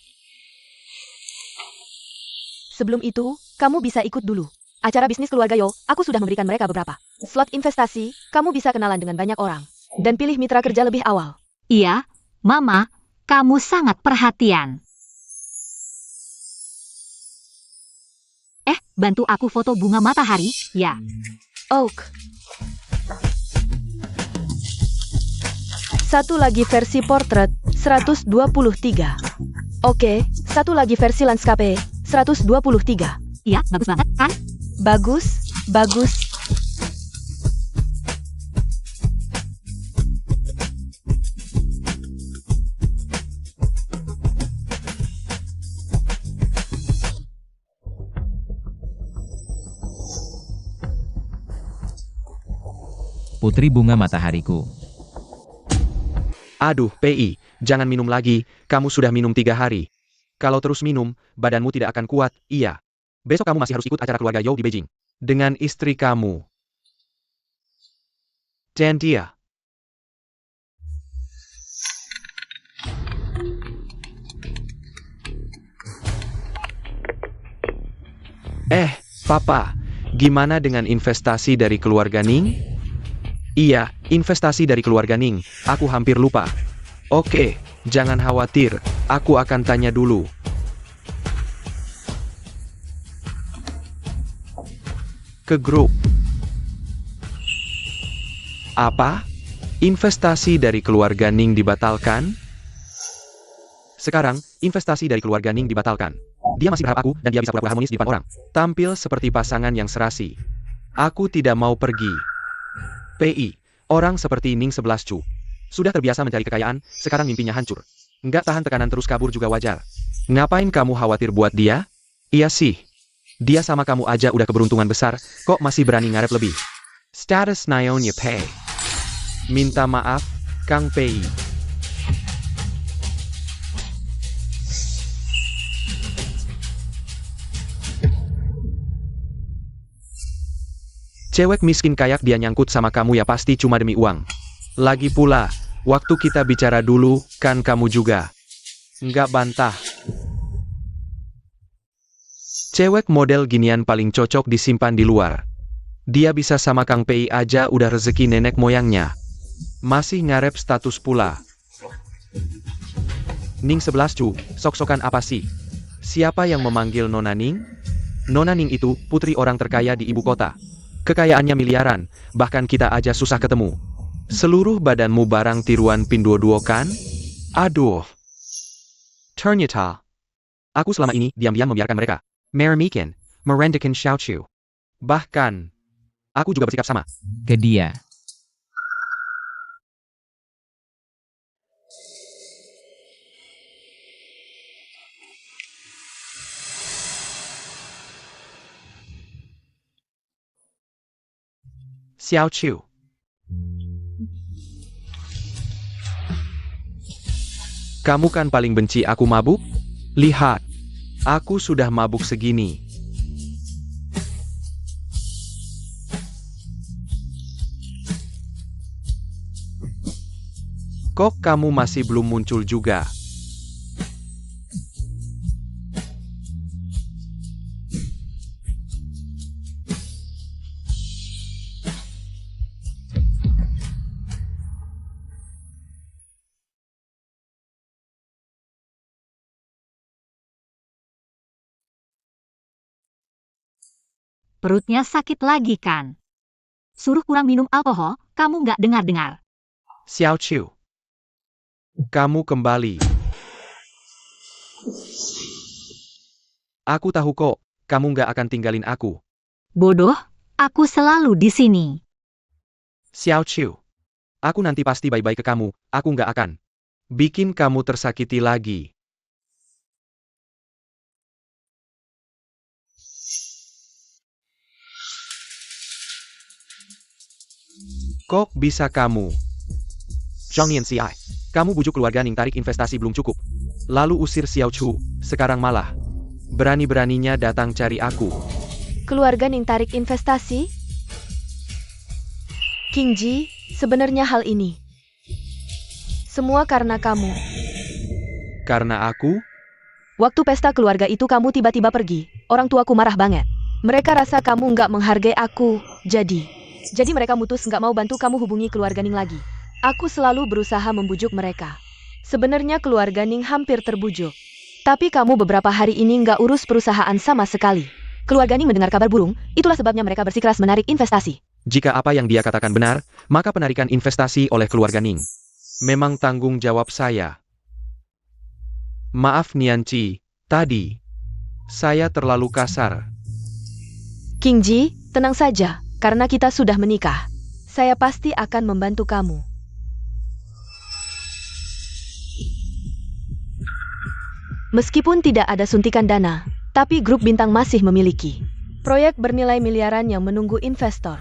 Sebelum itu, kamu bisa ikut dulu. Acara bisnis keluarga Yo, aku sudah memberikan mereka beberapa slot investasi, kamu bisa kenalan dengan banyak orang. Dan pilih mitra kerja lebih awal. Iya, Mama, kamu sangat perhatian. Bantu aku foto bunga matahari, ya. Oak. Satu lagi versi portrait, 123. Oke, satu lagi versi landscape, 123. Iya, bagus banget, kan? Bagus, bagus. Putri bunga matahariku. Aduh, PI, jangan minum lagi, kamu sudah minum 3 hari. Kalau terus minum, badanmu tidak akan kuat, iya. Besok kamu masih harus ikut acara keluarga Yo di Beijing. Dengan istri kamu. Dan dia. Papa, gimana dengan investasi dari keluarga Ning? Iya, investasi dari keluarga Ning, aku hampir lupa. Oke, jangan khawatir, aku akan tanya dulu. Ke grup. Apa? Investasi dari keluarga Ning dibatalkan? Sekarang, investasi dari keluarga Ning dibatalkan. Dia masih berharap aku dan dia bisa pura-pura harmonis di depan orang. Tampil seperti pasangan yang serasi. Aku tidak mau pergi. PI, orang seperti Ning 11 Chu. Sudah terbiasa mencari kekayaan, sekarang mimpinya hancur. Nggak tahan tekanan terus kabur juga wajar. Ngapain kamu khawatir buat dia? Iya sih. Dia sama kamu aja udah keberuntungan besar, kok masih berani ngarep lebih. Status Nyonya Pei. Minta maaf, Kang Pei. Cewek miskin kayak dia nyangkut sama kamu ya pasti cuma demi uang. Lagi pula, waktu kita bicara dulu, kan kamu juga nggak bantah. Cewek model ginian paling cocok disimpan di luar. Dia bisa sama Kang Pei aja udah rezeki nenek moyangnya. Masih ngarep status pula. Ning 11 cu, sok-sokan apa sih? Siapa yang memanggil Nona Ning? Nona Ning itu putri orang terkaya di ibu kota. Kekayaannya miliaran, bahkan kita aja susah ketemu. Seluruh badanmu barang tiruan Pinduoduo kan? Aduh. Ternyata. Aku selama ini diam-diam membiarkan mereka meremehkan, merendahkan Xiaochu. Bahkan, aku juga bersikap sama Ke dia. Xiaochu. Kamu kan paling benci aku mabuk? Lihat, aku sudah mabuk segini. Kok kamu masih belum muncul juga? Perutnya sakit lagi kan? Suruh kurang minum alkohol, kamu nggak dengar-dengar. Xiaochu. Kamu kembali. Aku tahu kok, kamu nggak akan tinggalin aku. Bodoh, aku selalu di sini. Xiaochu. Aku nanti pasti baik-baik ke kamu, aku nggak akan bikin kamu tersakiti lagi. Kok bisa kamu? Zhang Nianxiai, kamu bujuk keluarga Ning tarik investasi belum cukup. Lalu usir Xiaochu, sekarang malah berani-beraninya datang cari aku. Keluarga Ning tarik investasi? King Ji, sebenarnya hal ini semua karena kamu. Karena aku? Waktu pesta keluarga itu kamu tiba-tiba pergi. Orang tuaku marah banget. Mereka rasa kamu nggak menghargai aku. Jadi mereka mutus nggak mau bantu kamu hubungi keluarga Ning lagi. Aku selalu berusaha membujuk mereka. Sebenarnya keluarga Ning hampir terbujuk. Tapi kamu beberapa hari ini nggak urus perusahaan sama sekali. Keluarga Ning mendengar kabar burung, itulah sebabnya mereka bersikeras menarik investasi. Jika apa yang dia katakan benar, maka penarikan investasi oleh keluarga Ning memang tanggung jawab saya. Maaf Nianci, tadi saya terlalu kasar. King Ji, tenang saja, karena kita sudah menikah. Saya pasti akan membantu kamu. Meskipun tidak ada suntikan dana, tapi grup bintang masih memiliki proyek bernilai miliaran yang menunggu investor.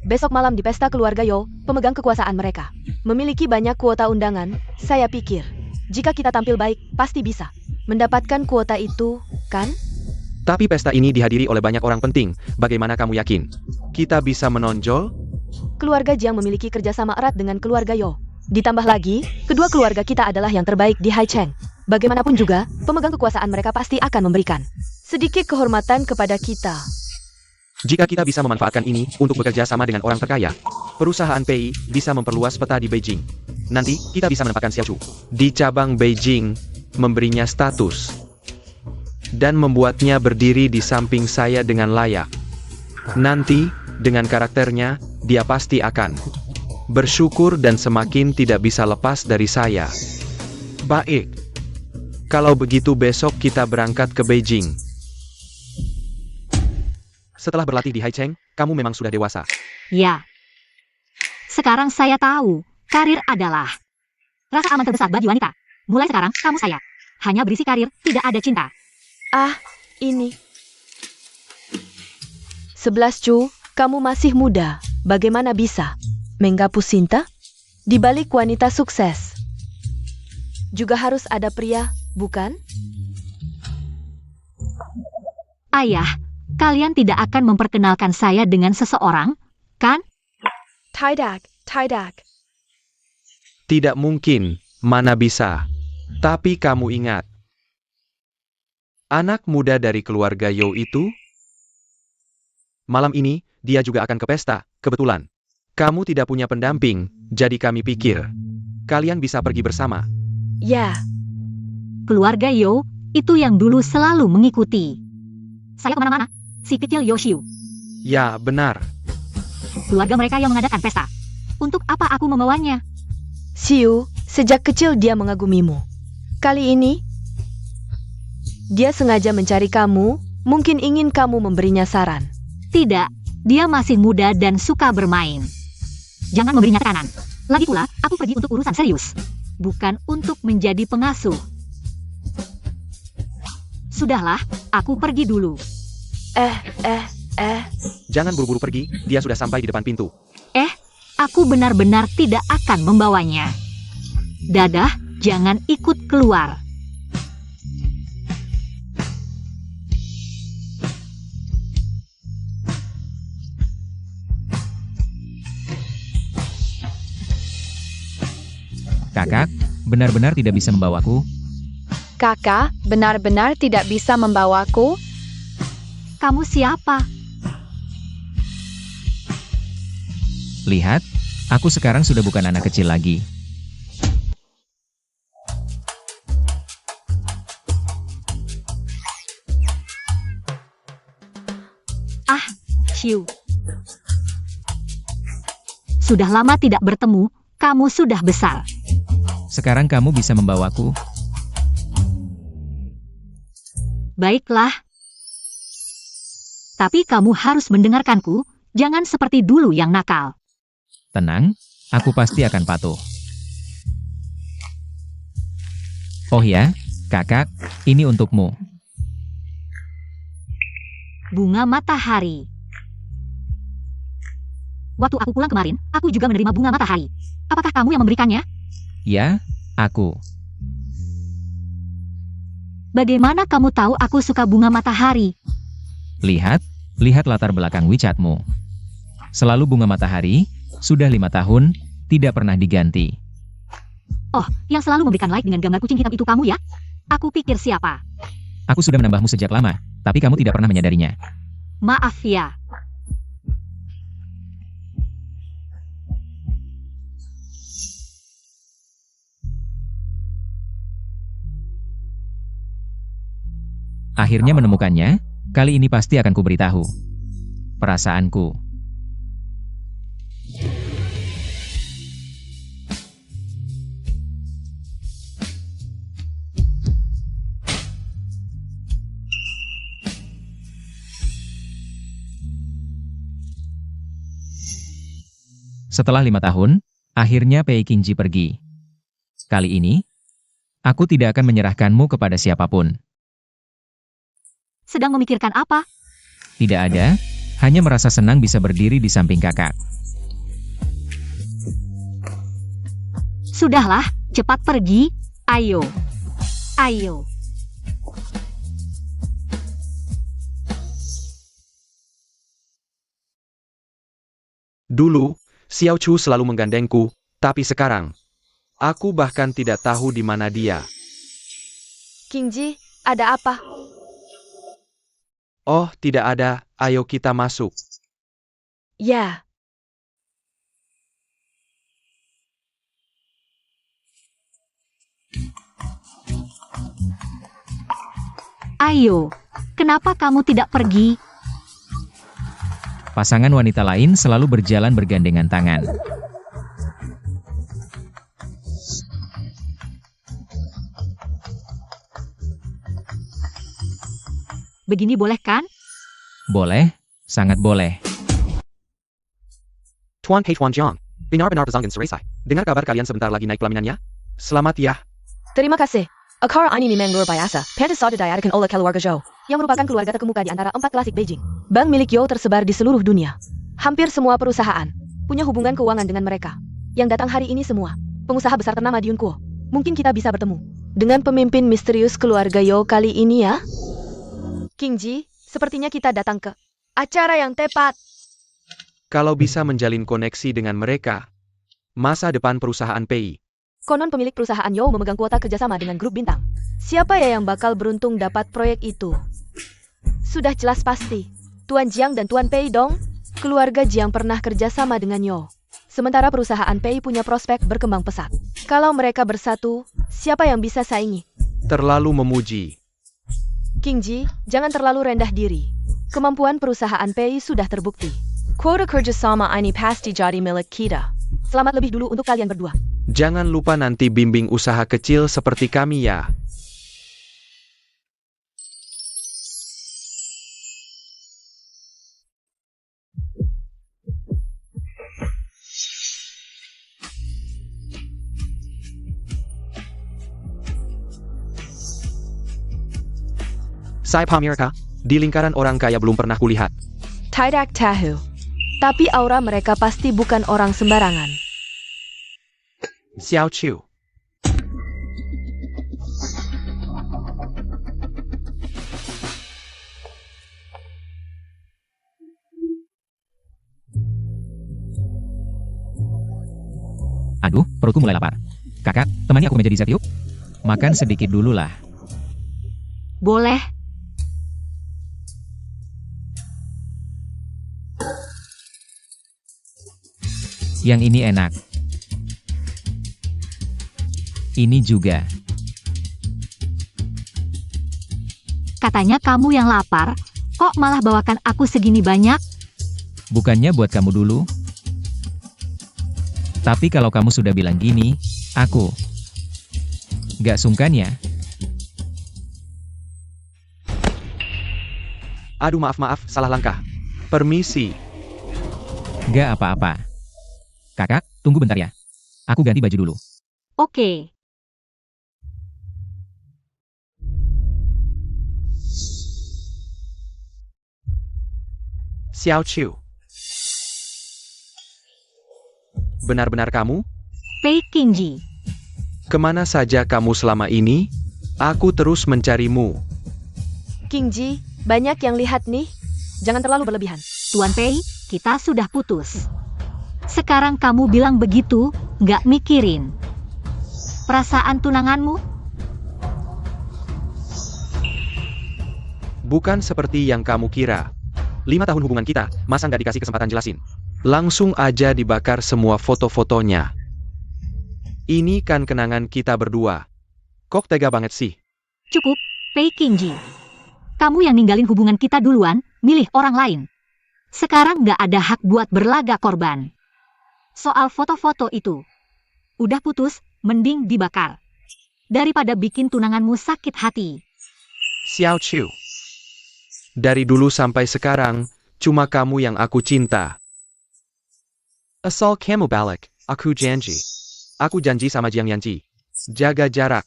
Besok malam di pesta keluarga Yo, pemegang kekuasaan mereka memiliki banyak kuota undangan. Saya pikir, jika kita tampil baik, pasti bisa mendapatkan kuota itu, kan? Tapi pesta ini dihadiri oleh banyak orang penting, bagaimana kamu yakin kita bisa menonjol? Keluarga Jiang memiliki kerjasama erat dengan keluarga Yo. Ditambah lagi, kedua keluarga kita adalah yang terbaik di Haicheng. Bagaimanapun juga, pemegang kekuasaan mereka pasti akan memberikan sedikit kehormatan kepada kita. Jika kita bisa memanfaatkan ini untuk bekerja sama dengan orang terkaya, perusahaan PI bisa memperluas peta di Beijing. Nanti, kita bisa menempatkan Xiaochu di cabang Beijing, memberinya status, dan membuatnya berdiri di samping saya dengan layak. Nanti, dengan karakternya, dia pasti akan bersyukur dan semakin tidak bisa lepas dari saya. Baik. Kalau begitu besok kita berangkat ke Beijing. Setelah berlatih di Haicheng, kamu memang sudah dewasa. Ya. Sekarang saya tahu, karir adalah rasa aman terbesar bagi wanita. Mulai sekarang, kamu saya. Hanya berisi karir, tidak ada cinta. Ah, ini. 11 Cu, kamu masih muda. Bagaimana bisa menggapus cinta? Di balik wanita sukses, juga harus ada pria, bukan? Ayah, kalian tidak akan memperkenalkan saya dengan seseorang, kan? Tidak. Tidak mungkin, mana bisa. Tapi kamu ingat, anak muda dari keluarga Yo itu? Malam ini, dia juga akan ke pesta, kebetulan. Kamu tidak punya pendamping, jadi kami pikir, kalian bisa pergi bersama. Ya, keluarga Yo, itu yang dulu selalu mengikuti saya kemana-mana. Si kecil Yoshiu. Ya, benar. Keluarga mereka yang mengadakan pesta. Untuk apa aku membawanya? Xiu, sejak kecil dia mengagumimu. Kali ini, dia sengaja mencari kamu, mungkin ingin kamu memberinya saran. Tidak, dia masih muda dan suka bermain. Jangan memberinya tekanan. Lagi pula, aku pergi untuk urusan serius. Bukan untuk menjadi pengasuh. Sudahlah, aku pergi dulu. Jangan buru-buru pergi, dia sudah sampai di depan pintu. Aku benar-benar tidak akan membawanya. Dadah, jangan ikut keluar. Kakak, benar-benar tidak bisa membawaku. Kakak, benar-benar tidak bisa membawaku. Kamu siapa? Lihat, aku sekarang sudah bukan anak kecil lagi. Xiu. Sudah lama tidak bertemu, kamu sudah besar. Sekarang kamu bisa membawaku. Baiklah. Tapi kamu harus mendengarkanku, jangan seperti dulu yang nakal. Tenang, aku pasti akan patuh. Oh ya, kakak, ini untukmu. Bunga matahari. Waktu aku pulang kemarin, aku juga menerima bunga matahari. Apakah kamu yang memberikannya? Ya, aku. Bagaimana kamu tahu aku suka bunga matahari? Lihat latar belakang WeChatmu. Selalu bunga matahari, sudah 5 tahun, tidak pernah diganti. Oh, yang selalu memberikan like dengan gambar kucing hitam itu kamu ya? Aku pikir siapa? Aku sudah menambahmu sejak lama, tapi kamu tidak pernah menyadarinya. Maaf ya. Akhirnya menemukannya, kali ini pasti akan kuberitahu. Perasaanku. Setelah 5 tahun, akhirnya Pei Qingji pergi. Kali ini, aku tidak akan menyerahkanmu kepada siapapun. Sedang memikirkan apa? Tidak ada, hanya merasa senang bisa berdiri di samping kakak. Sudahlah, cepat pergi. Ayo. Ayo. Dulu, Xiao Chu selalu menggandengku, tapi sekarang, aku bahkan tidak tahu di mana dia. Qingji, ada apa? Oh, tidak ada, ayo kita masuk. Ya. Ayo. Kenapa kamu tidak pergi? Pasangan wanita lain selalu berjalan bergandengan tangan. Begini boleh kan? Boleh, sangat boleh. Tuan Pei Tuan Jiang, benar-benar pesangin Seresai. Dengar kabar kalian sebentar lagi naik pelaminannya? Selamat ya. Terima kasih. Akara ini memang luar biasa. Pantas sudah diadakan oleh keluarga Zhou, yang merupakan keluarga terkemuka di antara 4 klasik Beijing. Bank milik Yo tersebar di seluruh dunia. Hampir semua perusahaan punya hubungan keuangan dengan mereka. Yang datang hari ini semua pengusaha besar ternama di Yunkuo. Mungkin kita bisa bertemu dengan pemimpin misterius keluarga Yo kali ini ya. Qingji, sepertinya kita datang ke acara yang tepat. Kalau bisa menjalin koneksi dengan mereka, masa depan perusahaan Pei. Konon pemilik perusahaan Yo memegang kuota kerjasama dengan grup bintang. Siapa ya yang bakal beruntung dapat proyek itu? Sudah jelas pasti, Tuan Jiang dan Tuan Pei dong. Keluarga Jiang pernah kerjasama dengan Yo. Sementara perusahaan Pei punya prospek berkembang pesat. Kalau mereka bersatu, siapa yang bisa saingi? Terlalu memuji. King Ji, jangan terlalu rendah diri. Kemampuan perusahaan PEI sudah terbukti. Quota kerjasama ini pasti jadi milik kita. Selamat lebih dulu untuk kalian berdua. Jangan lupa nanti bimbing usaha kecil seperti kami ya. Saya Pamirka, di lingkaran orang kaya belum pernah kulihat. Tidak tahu. Tapi aura mereka pasti bukan orang sembarangan. Xiao Chu. Aduh, perutku mulai lapar. Kakak, temani aku meja dessert yuk. Makan sedikit dulu lah. Boleh. Yang ini enak. Ini juga. Katanya kamu yang lapar, kok malah bawakan aku segini banyak? Bukannya buat kamu dulu. Tapi kalau kamu sudah bilang gini, aku gak sungkan ya. Aduh maaf, salah langkah. Permisi. Gak apa-apa. Kakak, tunggu bentar ya. Aku ganti baju dulu. Oke. Xiao Chu. Benar-benar kamu? Pei King Ji. Kemana saja kamu selama ini? Aku terus mencarimu. King Ji, banyak yang lihat nih. Jangan terlalu berlebihan. Tuan Pei, kita sudah putus. Sekarang kamu bilang begitu, nggak mikirin perasaan tunanganmu? Bukan seperti yang kamu kira. 5 tahun hubungan kita, masa nggak dikasih kesempatan jelasin? Langsung aja dibakar semua foto-fotonya. Ini kan kenangan kita berdua. Kok tega banget sih? Cukup, Pei King Ji. Kamu yang ninggalin hubungan kita duluan, milih orang lain. Sekarang nggak ada hak buat berlaga korban. Soal foto-foto itu, udah putus, mending dibakar. Daripada bikin tunanganmu sakit hati. Xiao Chu. Dari dulu sampai sekarang, cuma kamu yang aku cinta. Asal kamu balik, aku janji. Aku janji sama Jiang Yanji. Jaga jarak.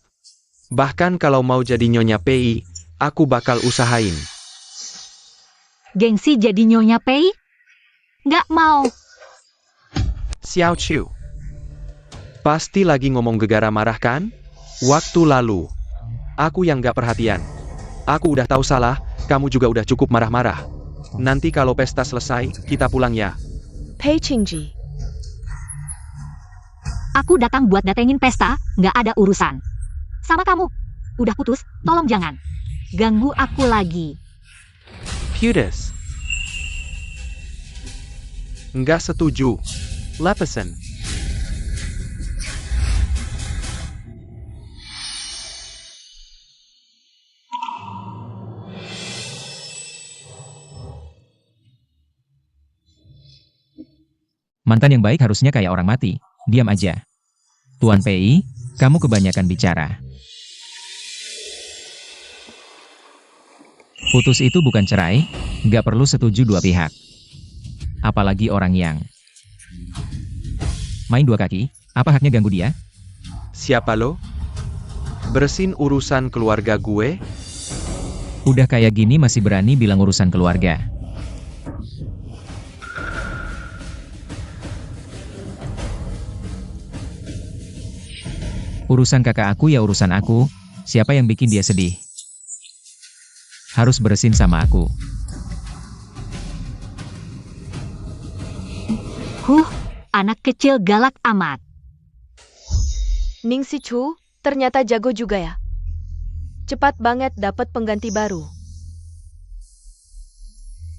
Bahkan kalau mau jadi Nyonya Pei, aku bakal usahain. Gengsi jadi Nyonya Pei? Nggak mau. Xiao Chu. Pasti lagi ngomong gegara marah kan? Waktu lalu. Aku yang gak perhatian. Aku udah tahu salah, kamu juga udah cukup marah-marah. Nanti kalau pesta selesai, kita pulang ya. Pei King Ji. Aku datang buat datengin pesta, nggak ada urusan. Sama kamu. Udah putus, tolong jangan ganggu aku lagi. Putus. Nggak setuju. Lepesan. Mantan yang baik harusnya kayak orang mati. Diam aja. Tuan Pei, kamu kebanyakan bicara. Putus itu bukan cerai, nggak perlu setuju dua pihak. Apalagi orang yang main dua kaki, apa haknya ganggu dia? Siapa lo? Bersin urusan keluarga gue? Udah kayak gini masih berani bilang urusan keluarga. Urusan kakak aku ya urusan aku, siapa yang bikin dia sedih? Harus bersin sama aku. Anak kecil galak amat. Ning Si Chu, ternyata jago juga ya. Cepat banget dapat pengganti baru.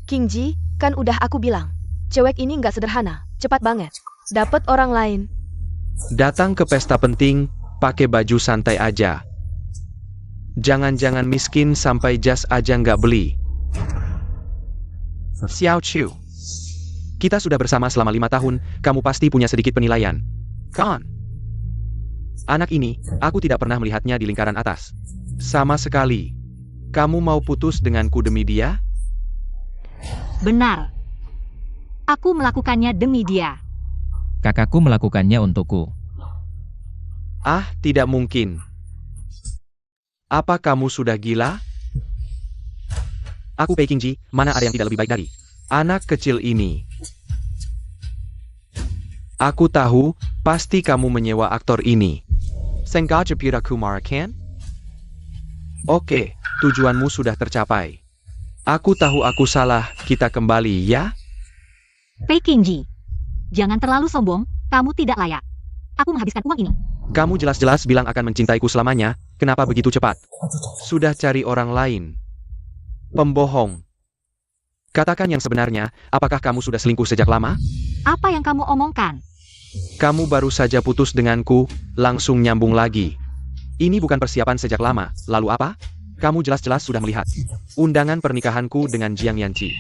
King Ji, kan udah aku bilang. Cewek ini nggak sederhana, cepat banget. Dapat orang lain. Datang ke pesta penting, pakai baju santai aja. Jangan-jangan miskin sampai jas aja nggak beli. Xiao Chu. Kita sudah bersama selama 5 tahun, kamu pasti punya sedikit penilaian. Kan? Anak ini, aku tidak pernah melihatnya di lingkaran atas. Sama sekali. Kamu mau putus denganku demi dia? Benar. Aku melakukannya demi dia. Kakakku melakukannya untukku. Ah, tidak mungkin. Apa kamu sudah gila? Aku Pei Qingji, mana ada yang tidak lebih baik dari anak kecil ini? Aku tahu, pasti kamu menyewa aktor ini. Sengaja Pira Kumara kan? Oke, tujuanmu sudah tercapai. Aku tahu aku salah, kita kembali ya? Pei Qingji, jangan terlalu sombong, kamu tidak layak. Aku menghabiskan uang ini. Kamu jelas-jelas bilang akan mencintaiku selamanya, kenapa begitu cepat? Sudah cari orang lain. Pembohong. Katakan yang sebenarnya, apakah kamu sudah selingkuh sejak lama? Apa yang kamu omongkan? Kamu baru saja putus denganku, langsung nyambung lagi. Ini bukan persiapan sejak lama, lalu apa? Kamu jelas-jelas sudah melihat undangan pernikahanku dengan Jiang Yanqi.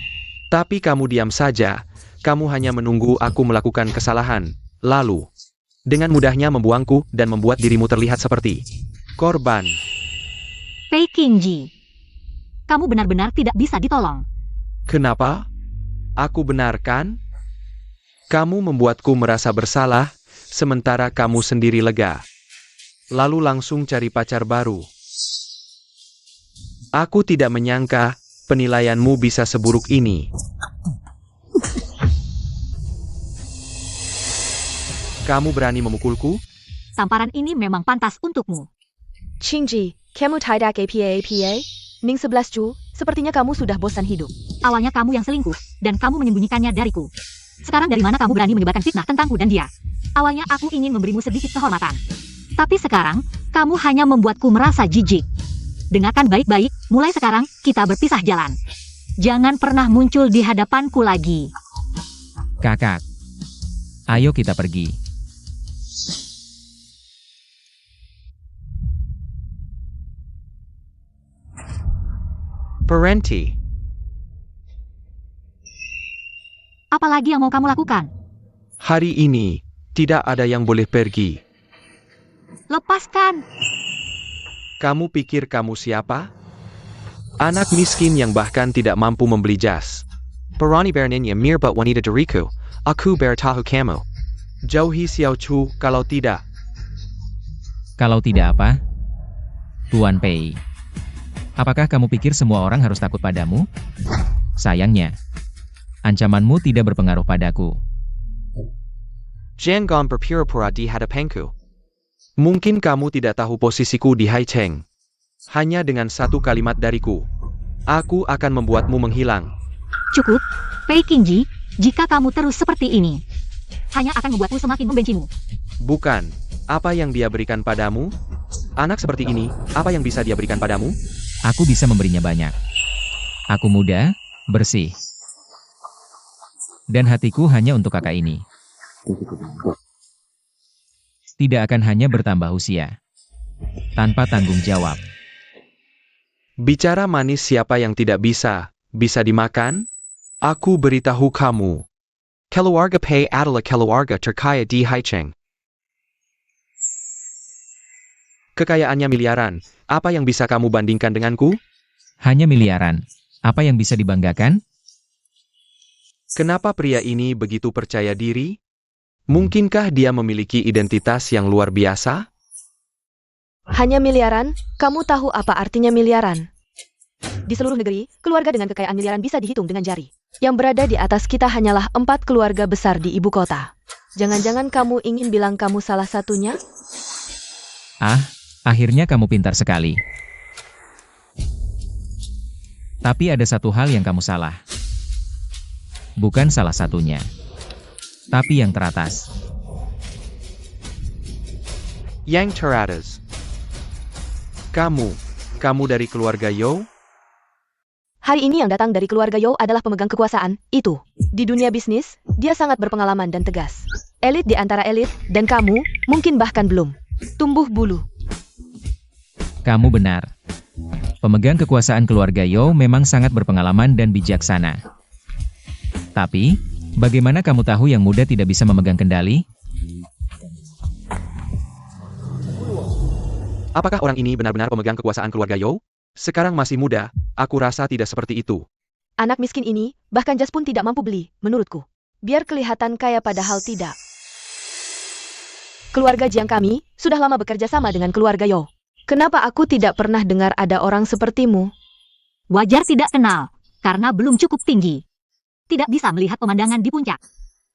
Tapi kamu diam saja, kamu hanya menunggu aku melakukan kesalahan, lalu dengan mudahnya membuangku dan membuat dirimu terlihat seperti korban. Pei Qingji, kamu benar-benar tidak bisa ditolong. Kenapa? Aku benar kan? Kamu membuatku merasa bersalah, sementara kamu sendiri lega. Lalu langsung cari pacar baru. Aku tidak menyangka penilaianmu bisa seburuk ini. Kamu berani memukulku? Tamparan ini memang pantas untukmu. Qingji, kamu tidak apa-apa? Ning 11 Chu, sepertinya kamu sudah bosan hidup. Awalnya kamu yang selingkuh, dan kamu menyembunyikannya dariku. Sekarang dari mana kamu berani menyebarkan fitnah tentangku dan dia? Awalnya aku ingin memberimu sedikit kehormatan. Tapi sekarang, kamu hanya membuatku merasa jijik. Dengarkan baik-baik, mulai sekarang, kita berpisah jalan. Jangan pernah muncul di hadapanku lagi. Kakak. Ayo kita pergi. Parenti. Apalagi yang mau kamu lakukan? Hari ini, tidak ada yang boleh pergi. Lepaskan! Kamu pikir kamu siapa? Anak miskin yang bahkan tidak mampu membeli jas. Perani berninya mirbat wanita dariku. Aku bertahu kamu. Jauhi Xiao Chu kalau tidak. Kalau tidak apa? Tuan Pei. Apakah kamu pikir semua orang harus takut padamu? Sayangnya, ancamanmu tidak berpengaruh padaku. Jangan berpura-pura di hadapanku. Mungkin kamu tidak tahu posisiku di Haicheng. Hanya dengan satu kalimat dariku, aku akan membuatmu menghilang. Cukup, Pei Qingji, jika kamu terus seperti ini, hanya akan membuatku semakin membencimu. Bukan, apa yang dia berikan padamu? Anak seperti ini, apa yang bisa dia berikan padamu? Aku bisa memberinya banyak. Aku muda, bersih. Dan hatiku hanya untuk kakak ini. Tidak akan hanya bertambah usia. Tanpa tanggung jawab. Bicara manis siapa yang tidak bisa dimakan? Aku beritahu kamu. Keluarga Pei adalah keluarga terkaya di Haicheng. Kekayaannya miliaran, apa yang bisa kamu bandingkan denganku? Hanya miliaran. Apa yang bisa dibanggakan? Kenapa pria ini begitu percaya diri? Mungkinkah dia memiliki identitas yang luar biasa? Hanya miliaran? Kamu tahu apa artinya miliaran? Di seluruh negeri, keluarga dengan kekayaan miliaran bisa dihitung dengan jari. Yang berada di atas kita hanyalah 4 keluarga besar di ibu kota. Jangan-jangan kamu ingin bilang kamu salah satunya? Ah, akhirnya kamu pintar sekali. Tapi ada satu hal yang kamu salah. Bukan salah satunya, tapi yang teratas. Yang teratas. Kamu dari keluarga Yo? Hari ini yang datang dari keluarga Yo adalah pemegang kekuasaan, itu. Di dunia bisnis, dia sangat berpengalaman dan tegas. Elit di antara elit, dan kamu, mungkin bahkan belum. Tumbuh bulu. Kamu benar. Pemegang kekuasaan keluarga Yo memang sangat berpengalaman dan bijaksana. Tapi, bagaimana kamu tahu yang muda tidak bisa memegang kendali? Apakah orang ini benar-benar pemegang kekuasaan keluarga Yo? Sekarang masih muda, aku rasa tidak seperti itu. Anak miskin ini, bahkan jas pun tidak mampu beli, menurutku. Biar kelihatan kaya padahal tidak. Keluarga Jiang kami, sudah lama bekerja sama dengan keluarga Yo. Kenapa aku tidak pernah dengar ada orang sepertimu? Wajar tidak kenal, karena belum cukup tinggi. Tidak bisa melihat pemandangan di puncak.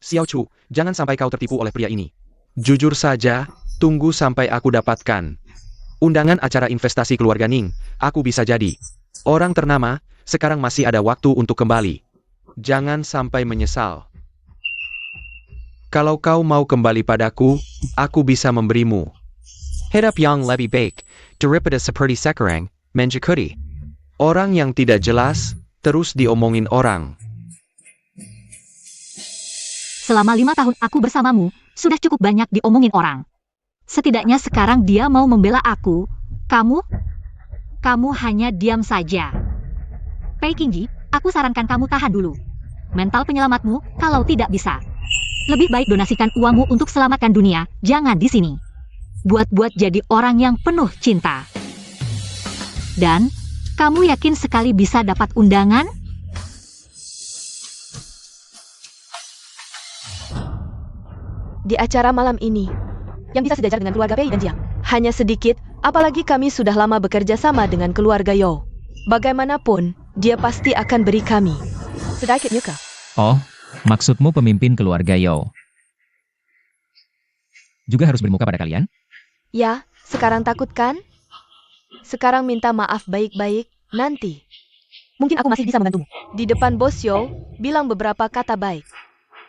Xiao Chu, jangan sampai kau tertipu oleh pria ini. Jujur saja, tunggu sampai aku dapatkan undangan acara investasi keluarga Ning, aku bisa jadi orang ternama. Sekarang masih ada waktu untuk kembali. Jangan sampai menyesal. Kalau kau mau kembali padaku, aku bisa memberimu hirap yang lebih baik daripada seperti sekarang, menjekuti orang yang tidak jelas, terus diomongin orang. Selama 5 tahun aku bersamamu, sudah cukup banyak diomongin orang. Setidaknya sekarang dia mau membela aku. Kamu hanya diam saja. Pei Qingji, aku sarankan kamu tahan dulu mental penyelamatmu, kalau tidak bisa. Lebih baik donasikan uangmu untuk selamatkan dunia, jangan di sini. Buat-buat jadi orang yang penuh cinta. Dan, kamu yakin sekali bisa dapat undangan? Di acara malam ini, yang bisa sejajar dengan keluarga Pei dan Jiang. Hanya sedikit, apalagi kami sudah lama bekerja sama dengan keluarga Yo. Bagaimanapun, dia pasti akan beri kami sedikit muka. Oh, maksudmu pemimpin keluarga Yo juga harus bermuka pada kalian? Ya, sekarang takut kan? Sekarang minta maaf baik-baik, nanti. Mungkin aku masih bisa membantumu. Di depan bos Yo, bilang beberapa kata baik.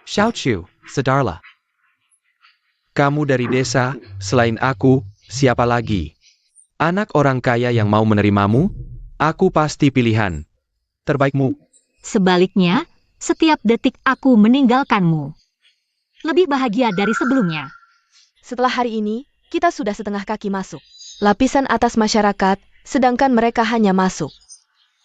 Xiao Chu, sadarlah. Kamu dari desa, selain aku, siapa lagi? Anak orang kaya yang mau menerimamu? Aku pasti pilihan terbaikmu. Sebaliknya, setiap detik aku meninggalkanmu. Lebih bahagia dari sebelumnya. Setelah hari ini, kita sudah setengah kaki masuk. Lapisan atas masyarakat, sedangkan mereka hanya masuk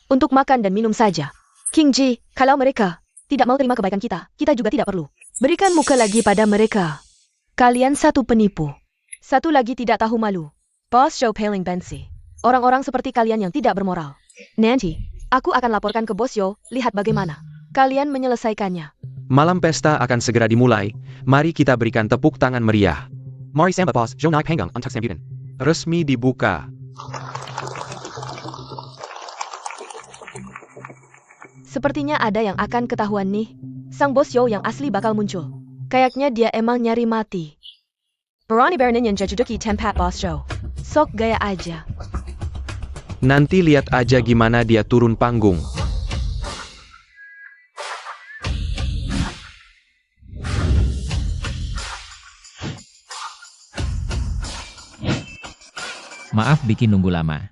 untuk makan dan minum saja. Qingji, kalau mereka tidak mau terima kebaikan kita, kita juga tidak perlu berikan muka lagi pada mereka. Kalian satu penipu. Satu lagi tidak tahu malu. Boss Zhou paling benci orang-orang seperti kalian yang tidak bermoral. Nanti, aku akan laporkan ke Bos Yo, lihat bagaimana kalian menyelesaikannya. Malam pesta akan segera dimulai, mari kita berikan tepuk tangan meriah. Mari samba Boss Zhou naik panggang untuk sambutan. Resmi dibuka. Sepertinya ada yang akan ketahuan nih. Sang Bos Yo yang asli bakal muncul. Kayaknya dia emang nyari mati. Berani beraninya jajuduki tempat Bos Zhou. Sok gaya aja. Nanti lihat aja gimana dia turun panggung. Maaf bikin nunggu lama.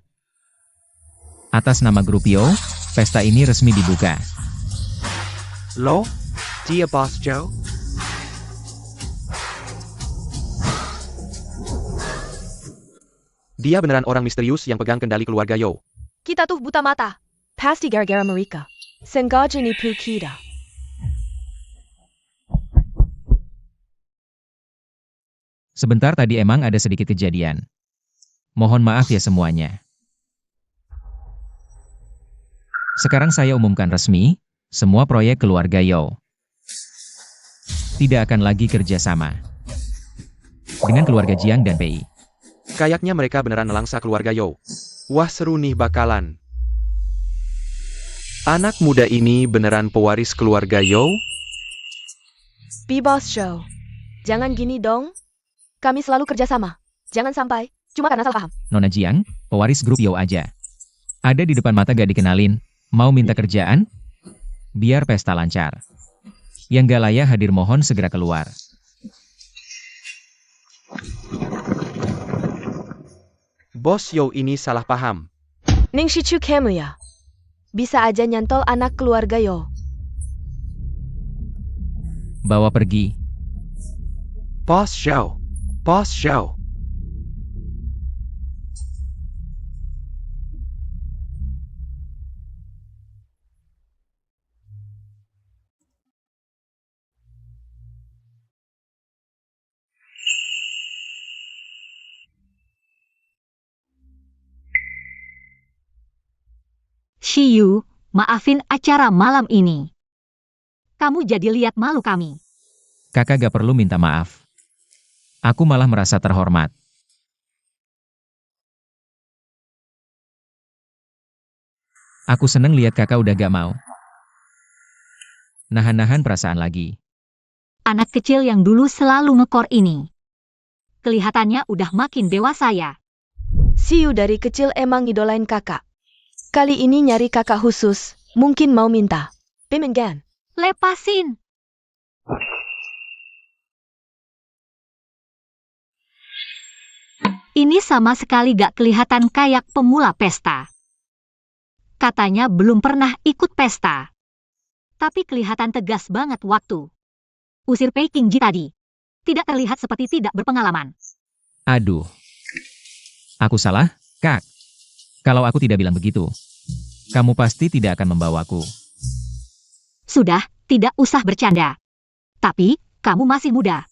Atas nama grup Yo, pesta ini resmi dibuka. Lo? Dia Boss Zhou? Dia beneran orang misterius yang pegang kendali keluarga Yo. Kita tuh buta mata. Pasti gara-gara mereka. Sengaja nipu kita. Sebentar tadi emang ada sedikit kejadian. Mohon maaf ya semuanya. Sekarang saya umumkan resmi, semua proyek keluarga Yo tidak akan lagi kerjasama dengan keluarga Jiang dan Pei. Kayaknya mereka beneran nelangsa keluarga Yo. Wah seru nih bakalan. Anak muda ini beneran pewaris keluarga Yo? Bos Zhou. Jangan gini dong. Kami selalu kerjasama. Jangan sampai, cuma karena salah paham. Nona Jiang, pewaris grup Yo aja. Ada di depan mata gak dikenalin, mau minta kerjaan? Biar pesta lancar. Yang gak layak hadir mohon segera keluar. Bos Yo ini salah paham. Ning Shichu kamu ya? Bisa aja nyantol anak keluarga Yo. Bawa pergi. Boss Zhou. Boss Zhou. Shiyu, maafin acara malam ini. Kamu jadi lihat malu kami. Kakak gak perlu minta maaf. Aku malah merasa terhormat. Aku seneng lihat kakak udah gak mau nahan-nahan perasaan lagi. Anak kecil yang dulu selalu ngekor ini. Kelihatannya udah makin dewasa ya. Shiyu dari kecil emang idolain kakak. Kali ini nyari kakak khusus, mungkin mau minta pemengan. Lepasin. Ini sama sekali gak kelihatan kayak pemula pesta. Katanya belum pernah ikut pesta. Tapi kelihatan tegas banget waktu usir Pei Qingji tadi. Tidak terlihat seperti tidak berpengalaman. Aduh. Aku salah, Kak. Kalau aku tidak bilang begitu, kamu pasti tidak akan membawaku. Sudah, tidak usah bercanda. Tapi, kamu masih muda.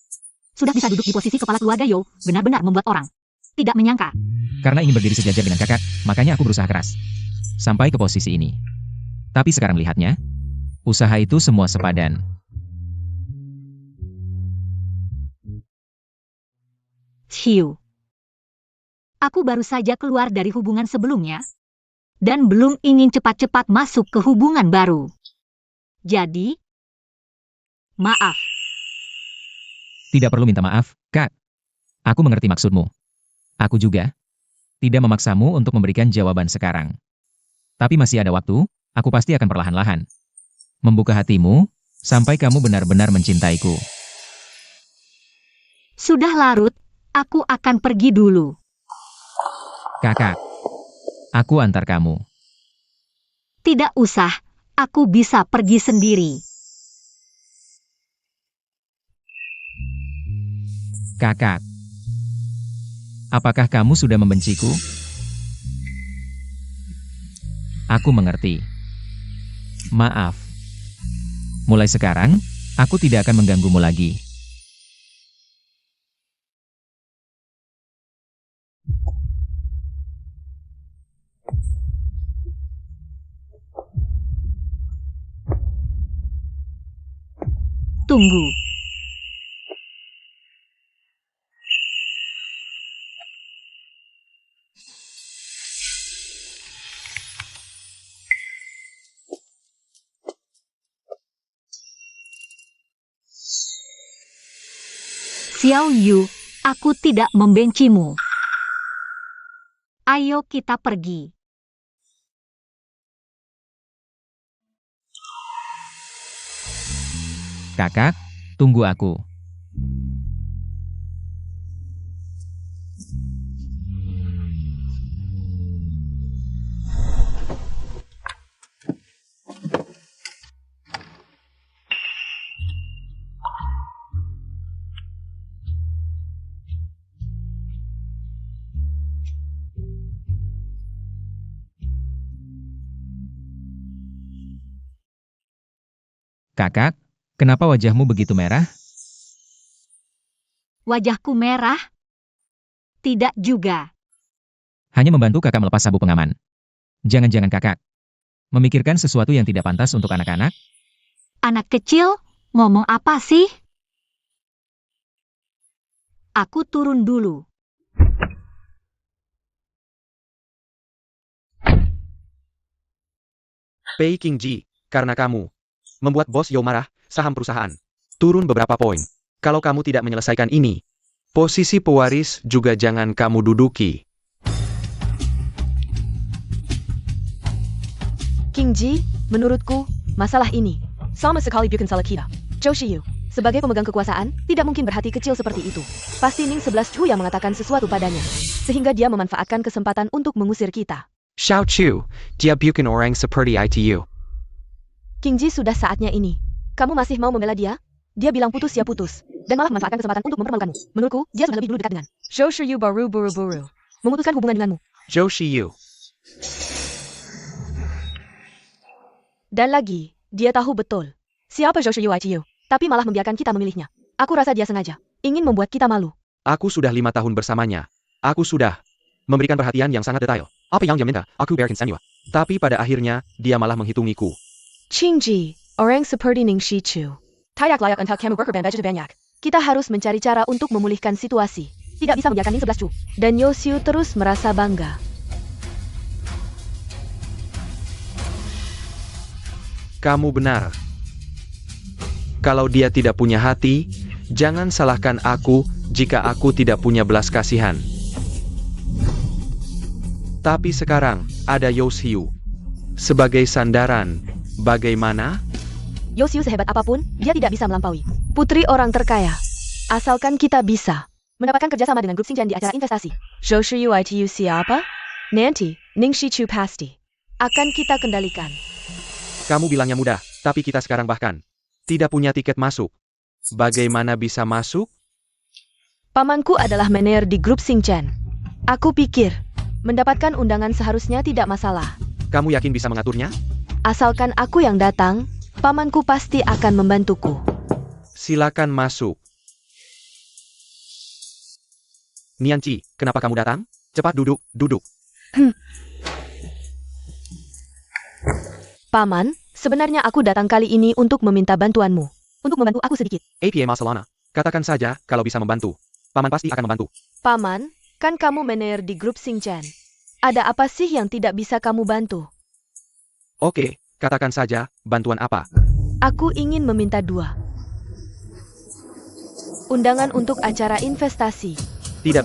Sudah bisa duduk di posisi kepala keluarga Yo, benar-benar membuat orang tidak menyangka. Karena ingin berdiri sejajar dengan kakak, makanya aku berusaha keras. Sampai ke posisi ini. Tapi sekarang lihatnya, usaha itu semua sepadan. Shiyu. Aku baru saja keluar dari hubungan sebelumnya. Dan belum ingin cepat-cepat masuk ke hubungan baru. Jadi, maaf. Tidak perlu minta maaf, Kak. Aku mengerti maksudmu. Aku juga tidak memaksamu untuk memberikan jawaban sekarang. Tapi masih ada waktu, aku pasti akan perlahan-lahan membuka hatimu sampai kamu benar-benar mencintaiku. Sudah larut, aku akan pergi dulu. Kakak, aku antar kamu. Tidak usah, aku bisa pergi sendiri. Kakak, apakah kamu sudah membenciku? Aku mengerti. Maaf. Mulai sekarang, aku tidak akan mengganggumu lagi. Tunggu. Xiao Yu, aku tidak membencimu. Ayo kita pergi. Kakak, tunggu aku. Kakak, kenapa wajahmu begitu merah? Wajahku merah? Tidak juga. Hanya membantu kakak melepas sabuk pengaman. Jangan-jangan kakak memikirkan sesuatu yang tidak pantas untuk anak-anak? Anak kecil, ngomong apa sih? Aku turun dulu. Pei Qingji, karena kamu membuat bos Yo marah, saham perusahaan turun beberapa poin. Kalau kamu tidak menyelesaikan ini, posisi pewaris juga jangan kamu duduki. Qingji, menurutku, masalah ini sama sekali bukan salah kita. Zhou Shiyu, sebagai pemegang kekuasaan, tidak mungkin berhati kecil seperti itu. Pasti Ning 11 Chu yang mengatakan sesuatu padanya, sehingga dia memanfaatkan kesempatan untuk mengusir kita. Xiao Chu, dia bukan orang seperti itu. Qingji, sudah saatnya ini. Kamu masih mau membela dia? Dia bilang putus ya putus, dan malah memanfaatkan kesempatan untuk mempermalukanmu. Menurutku, dia sudah lebih dulu dekat dengan Zhou Shiyu baru buru-buru memutuskan hubungan denganmu. Zhou Shiyu. Dan lagi, dia tahu betul siapa Zhou Shiyu itu, tapi malah membiarkan kita memilihnya. Aku rasa dia sengaja ingin membuat kita malu. Aku sudah 5 tahun bersamanya. Aku sudah memberikan perhatian yang sangat detail. Apa yang dia minta, aku berikan semua. Tapi pada akhirnya, dia malah menghitungiku. Qingji, orang seperti Ning Shichu. Tayak layak untuk kamu berkorban banyak. Kita harus mencari cara untuk memulihkan situasi. Tidak bisa membiarkan Ning 11 Chu. Dan Yosiu terus merasa bangga. Kamu benar. Kalau dia tidak punya hati, jangan salahkan aku jika aku tidak punya belas kasihan. Tapi sekarang, ada Yosiu. Sebagai sandaran, bagaimana? Yosiu sehebat apapun, dia tidak bisa melampaui putri orang terkaya. Asalkan kita bisa mendapatkan kerjasama dengan grup Xingjian di acara investasi. Zhou Shiyu ITU siapa? Nanti, Ning Shichu pasti akan kita kendalikan. Kamu bilangnya mudah, tapi kita sekarang bahkan tidak punya tiket masuk. Bagaimana bisa masuk? Pamanku adalah manajer di grup Xingjian. Aku pikir, mendapatkan undangan seharusnya tidak masalah. Kamu yakin bisa mengaturnya? Asalkan aku yang datang, pamanku pasti akan membantuku. Silakan masuk. Nianci, kenapa kamu datang? Cepat duduk, duduk. Paman, sebenarnya aku datang kali ini untuk meminta bantuanmu. Untuk membantu aku sedikit. APA Barcelona, katakan saja kalau bisa membantu. Paman pasti akan membantu. Paman, kan kamu manajer di grup Xingjian. Ada apa sih yang tidak bisa kamu bantu? Oke, katakan saja, bantuan apa? Aku ingin meminta 2 undangan untuk acara investasi. Tidak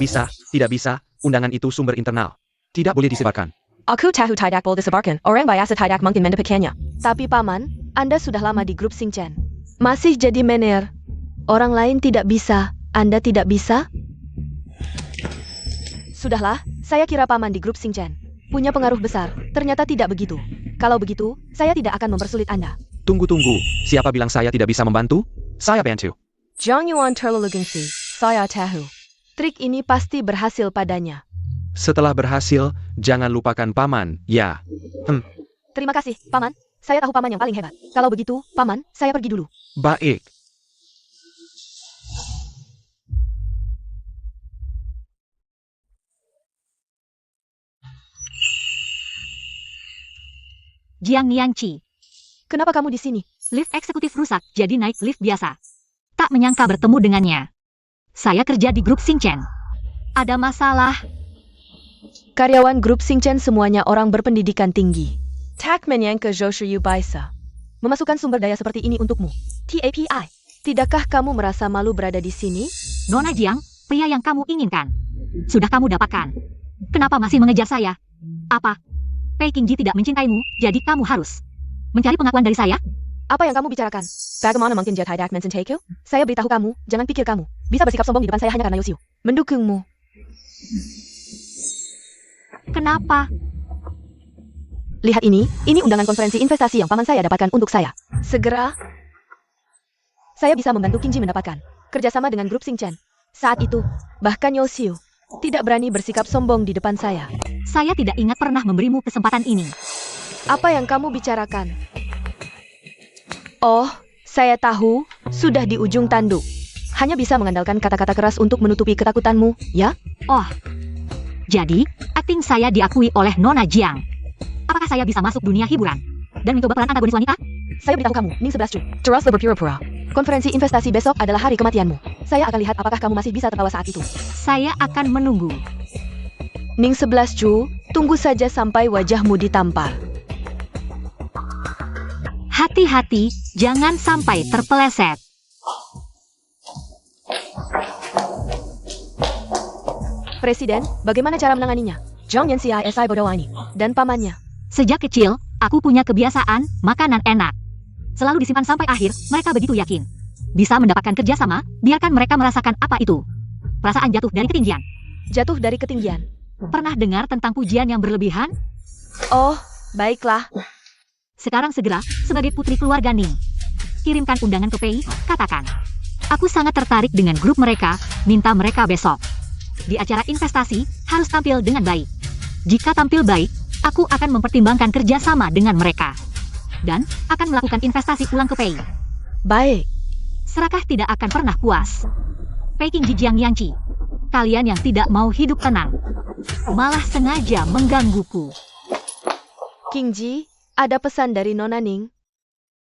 bisa, undangan itu sumber internal. Tidak boleh disebarkan. Aku tahu tidak boleh disebarkan, orang biasa tidak mungkin mendapatkannya. Tapi Paman, Anda sudah lama di grup Xingjian. Masih jadi manajer. Orang lain tidak bisa, Anda tidak bisa? Sudahlah, saya kira Paman di grup Xingjian punya pengaruh besar, ternyata tidak begitu. Kalau begitu, saya tidak akan mempersulit Anda. Tunggu, siapa bilang saya tidak bisa membantu? Saya bantu. Zhang Yuan terlalu gengsi, saya tahu. Trik ini pasti berhasil padanya. Setelah berhasil, jangan lupakan Paman, ya. Terima kasih, Paman. Saya tahu Paman yang paling hebat. Kalau begitu, Paman, saya pergi dulu. Baik. Jiang Nianqi. Kenapa kamu di sini? Lift eksekutif rusak, jadi naik lift biasa. Tak menyangka bertemu dengannya. Saya kerja di grup Xingjian. Ada masalah. Karyawan grup Xingjian semuanya orang berpendidikan tinggi. Tak menyangka Zhou Shiyu bisa memasukkan sumber daya seperti ini untukmu. TAPI. Tidakkah kamu merasa malu berada di sini? Nona Jiang, pria yang kamu inginkan. Sudah kamu dapatkan. Kenapa masih mengejar saya? Apa? Pei Qingji tidak mencintaimu, jadi kamu harus mencari pengakuan dari saya? Apa yang kamu bicarakan? Bagaimana mungkin dia tidak mencintaiku? Saya beritahu kamu, jangan pikir kamu bisa bersikap sombong di depan saya hanya karena Yosiu mendukungmu. Kenapa? Lihat ini undangan konferensi investasi yang paman saya dapatkan untuk saya. Segera, saya bisa membantu Qingji mendapatkan kerjasama dengan grup Xingjian. Saat itu, bahkan Yosiu tidak berani bersikap sombong di depan saya. Saya tidak ingat pernah memberimu kesempatan ini. Apa yang kamu bicarakan? Oh, saya tahu, sudah di ujung tanduk. Hanya bisa mengandalkan kata-kata keras untuk menutupi ketakutanmu, ya? Oh, jadi, akting saya diakui oleh Nona Jiang. Apakah saya bisa masuk dunia hiburan dan mencoba peran antagonis wanita? Saya beritahu kamu, Ning 11 Chu, teruslah berpura-pura. Konferensi investasi besok adalah hari kematianmu. Saya akan lihat apakah kamu masih bisa tertawa saat itu. Saya akan menunggu. Ning 11 Chu, tunggu saja sampai wajahmu ditampar. Hati-hati, jangan sampai terpeleset. Presiden, bagaimana cara menanganinya? Zhang Yan CISI bodoh ini dan pamannya. Sejak kecil, aku punya kebiasaan makanan enak. Selalu disimpan sampai akhir, mereka begitu yakin. Bisa mendapatkan kerjasama, biarkan mereka merasakan apa itu. Perasaan jatuh dari ketinggian. Jatuh dari ketinggian. Pernah dengar tentang pujian yang berlebihan? Oh, baiklah. Sekarang segera, sebagai putri keluarga Ning, kirimkan undangan ke Pei, katakan. Aku sangat tertarik dengan grup mereka, minta mereka besok. Di acara investasi, harus tampil dengan baik. Jika tampil baik, aku akan mempertimbangkan kerjasama dengan mereka. Dan, akan melakukan investasi ulang ke Pei. Baik. Serakah tidak akan pernah puas. Pei Qingji Jiang Nianqi. Kalian yang tidak mau hidup tenang, malah sengaja menggangguku. King Ji, ada pesan dari Nona Ning.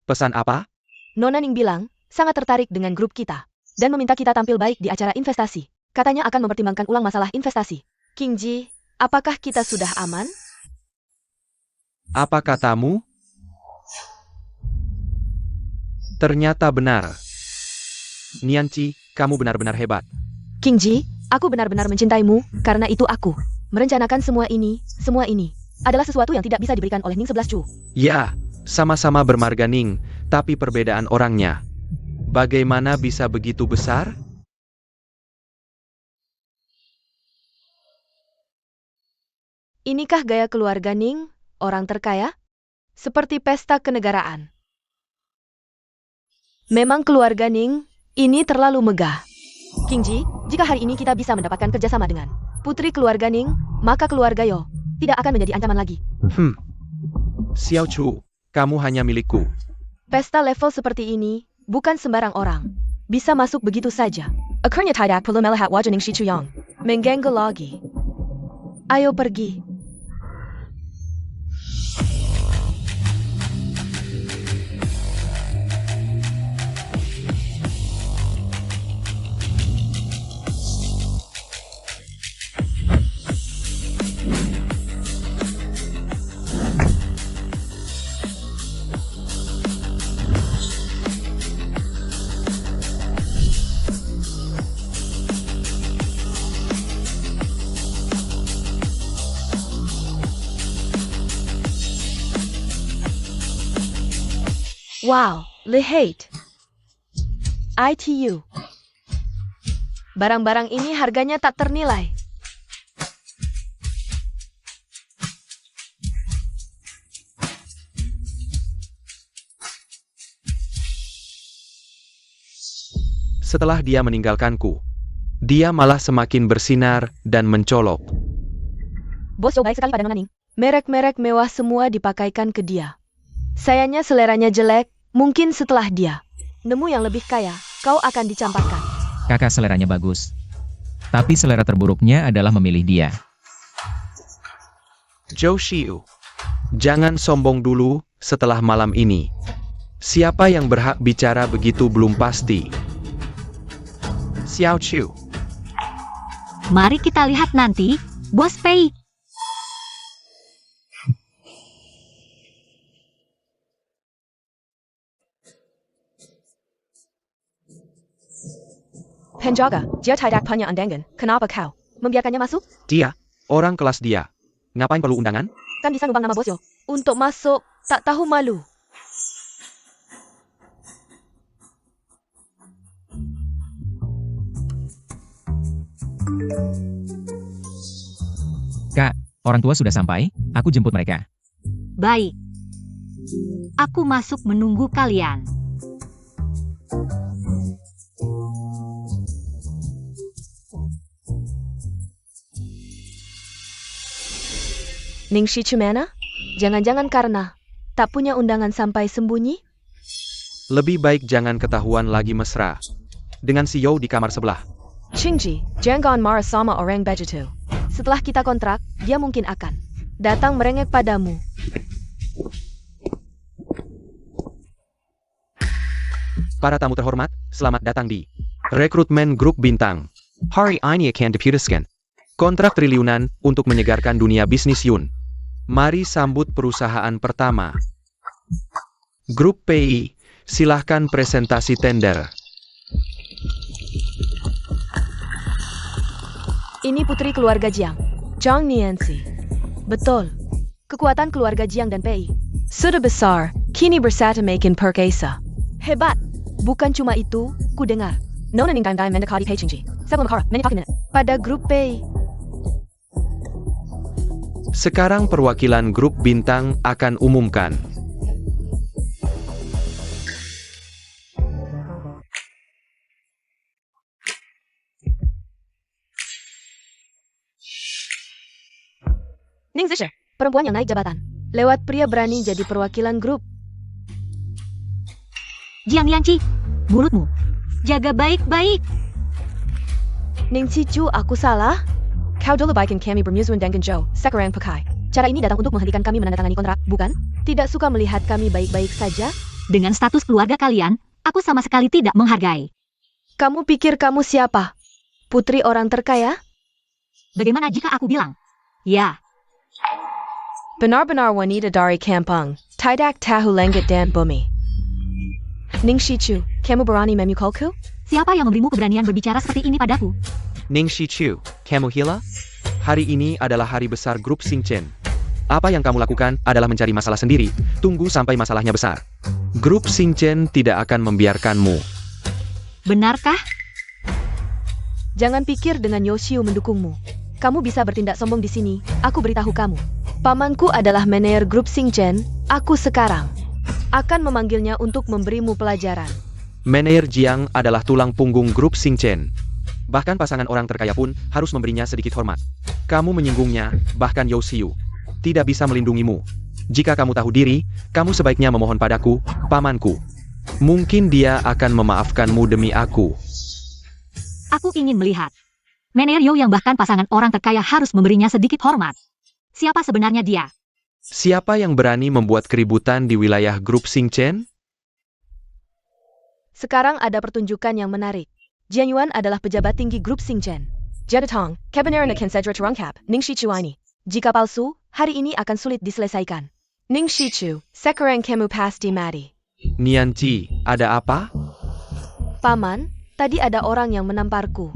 Pesan apa? Nona Ning bilang, sangat tertarik dengan grup kita. Dan meminta kita tampil baik di acara investasi. Katanya akan mempertimbangkan ulang masalah investasi. King Ji, apakah kita sudah aman? Apa katamu? Ternyata benar. Nianci, kamu benar-benar hebat. King Ji, aku benar-benar mencintaimu, karena itu aku merencanakan semua ini adalah sesuatu yang tidak bisa diberikan oleh Ning 11 Chu. Ya, sama-sama bermarga Ning, tapi perbedaan orangnya. Bagaimana bisa begitu besar? Inikah gaya keluarga Ning, orang terkaya? Seperti pesta kenegaraan. Memang keluarga Ning, ini terlalu megah. King Ji, jika hari ini kita bisa mendapatkan kerjasama dengan putri keluarga Ning, maka keluarga Yo tidak akan menjadi ancaman lagi. Xiao Chu, kamu hanya milikku. Pesta level seperti ini, bukan sembarang orang bisa masuk begitu saja. Akhirnya tidak perlu melihat wajah Ning Shichuyang mengganggu lagi. Ayo pergi. Wow, lihat. ITU. Barang-barang ini harganya tak ternilai. Setelah dia meninggalkanku, dia malah semakin bersinar dan mencolok. Bos Yo baik sekali pada Nona Ning. Merek-merek mewah semua dipakaikan ke dia. Sayangnya seleranya jelek, mungkin setelah dia nemu yang lebih kaya, kau akan dicampakkan. Kakak seleranya bagus. Tapi selera terburuknya adalah memilih dia. Zhou Xiu, jangan sombong dulu setelah malam ini. Siapa yang berhak bicara begitu belum pasti. Xiao Chu. Mari kita lihat nanti, Bos Pei. Penjaga, dia tidak punya undangan. Kenapa kau membiarkannya masuk? Dia, orang kelas dia. Ngapain perlu undangan? Kan bisa numpang nama bos Yo. Untuk masuk, tak tahu malu. Kak, orang tua sudah sampai, aku jemput mereka. Baik. Aku masuk menunggu kalian. Ning Shichumana? Jangan-jangan karena tak punya undangan sampai sembunyi? Lebih baik jangan ketahuan lagi mesra. Dengan si Yo di kamar sebelah. Qingji, jangan marah sama orang begitu. Setelah kita kontrak, dia mungkin akan datang merengek padamu. Para tamu terhormat, selamat datang di Rekrutmen Grup Bintang. Hari ini akan diputuskan kontrak triliunan untuk menyegarkan dunia bisnis Yun. Mari sambut perusahaan pertama. Grup PI, silahkan presentasi tender. Ini putri keluarga Jiang, Zhang Nianzi. Betul, kekuatan keluarga Jiang dan PI sudah besar, kini bersatu makin perkasa. Hebat, bukan cuma itu, ku dengar Nona Ning Dime mendekati Pei Qingji. Sebelum Kara, pada grup PI. Sekarang perwakilan Grup Bintang akan umumkan. Ning Zisher, perempuan yang naik jabatan. Lewat pria berani jadi perwakilan grup. Jiang Lianqi, mulutmu. Jaga baik-baik. Ning Cicu, aku salah? Kau dulu bikin kami bermusuhan dengan Zhou, sekarang pakai Cara ini datang untuk menghentikan kami menandatangani kontrak, bukan? Tidak suka melihat kami baik-baik saja? Dengan status keluarga kalian, aku sama sekali tidak menghargai. Kamu pikir kamu siapa? Putri orang terkaya? Bagaimana jika aku bilang? Ya, Benar-benar wanita dari kampung. Tidak tahu langit dan bumi. Ning Shichu, kamu berani memukulku? siapa yang memberimu keberanian berbicara seperti ini padaku? Ning Shichu, kamu gila? Hari ini adalah hari besar grup Xingchen. Apa yang kamu lakukan adalah mencari masalah sendiri. Tunggu sampai masalahnya besar. Grup Xingchen tidak akan membiarkanmu. Benarkah? Jangan pikir dengan Yoshiu mendukungmu. Kamu bisa bertindak sombong di sini. Aku beritahu kamu. Pamanku adalah manajer grup Xingchen. Aku sekarang akan memanggilnya untuk memberimu pelajaran. Manajer Jiang adalah tulang punggung grup Xingchen. Bahkan pasangan orang terkaya pun harus memberinya sedikit hormat. Kamu menyinggungnya, bahkan Yoshiu tidak bisa melindungimu. Jika kamu tahu diri, kamu sebaiknya memohon padaku, pamanku. Mungkin dia akan memaafkanmu demi aku. Aku ingin melihat. Manajer Yo yang bahkan pasangan orang terkaya harus memberinya sedikit hormat. Siapa sebenarnya dia? Siapa yang berani membuat keributan di wilayah grup Xingchen? Sekarang ada pertunjukan yang menarik. Jian Yuan adalah pejabat tinggi grup Xingchen. Jadatong, kebenaran akan segera terungkap, Ning Shichu ini. Jika palsu, hari ini akan sulit diselesaikan. Ning Shichu, sekarang kamu pasti mati. Nianci, ada apa? Paman, tadi ada orang yang menamparku.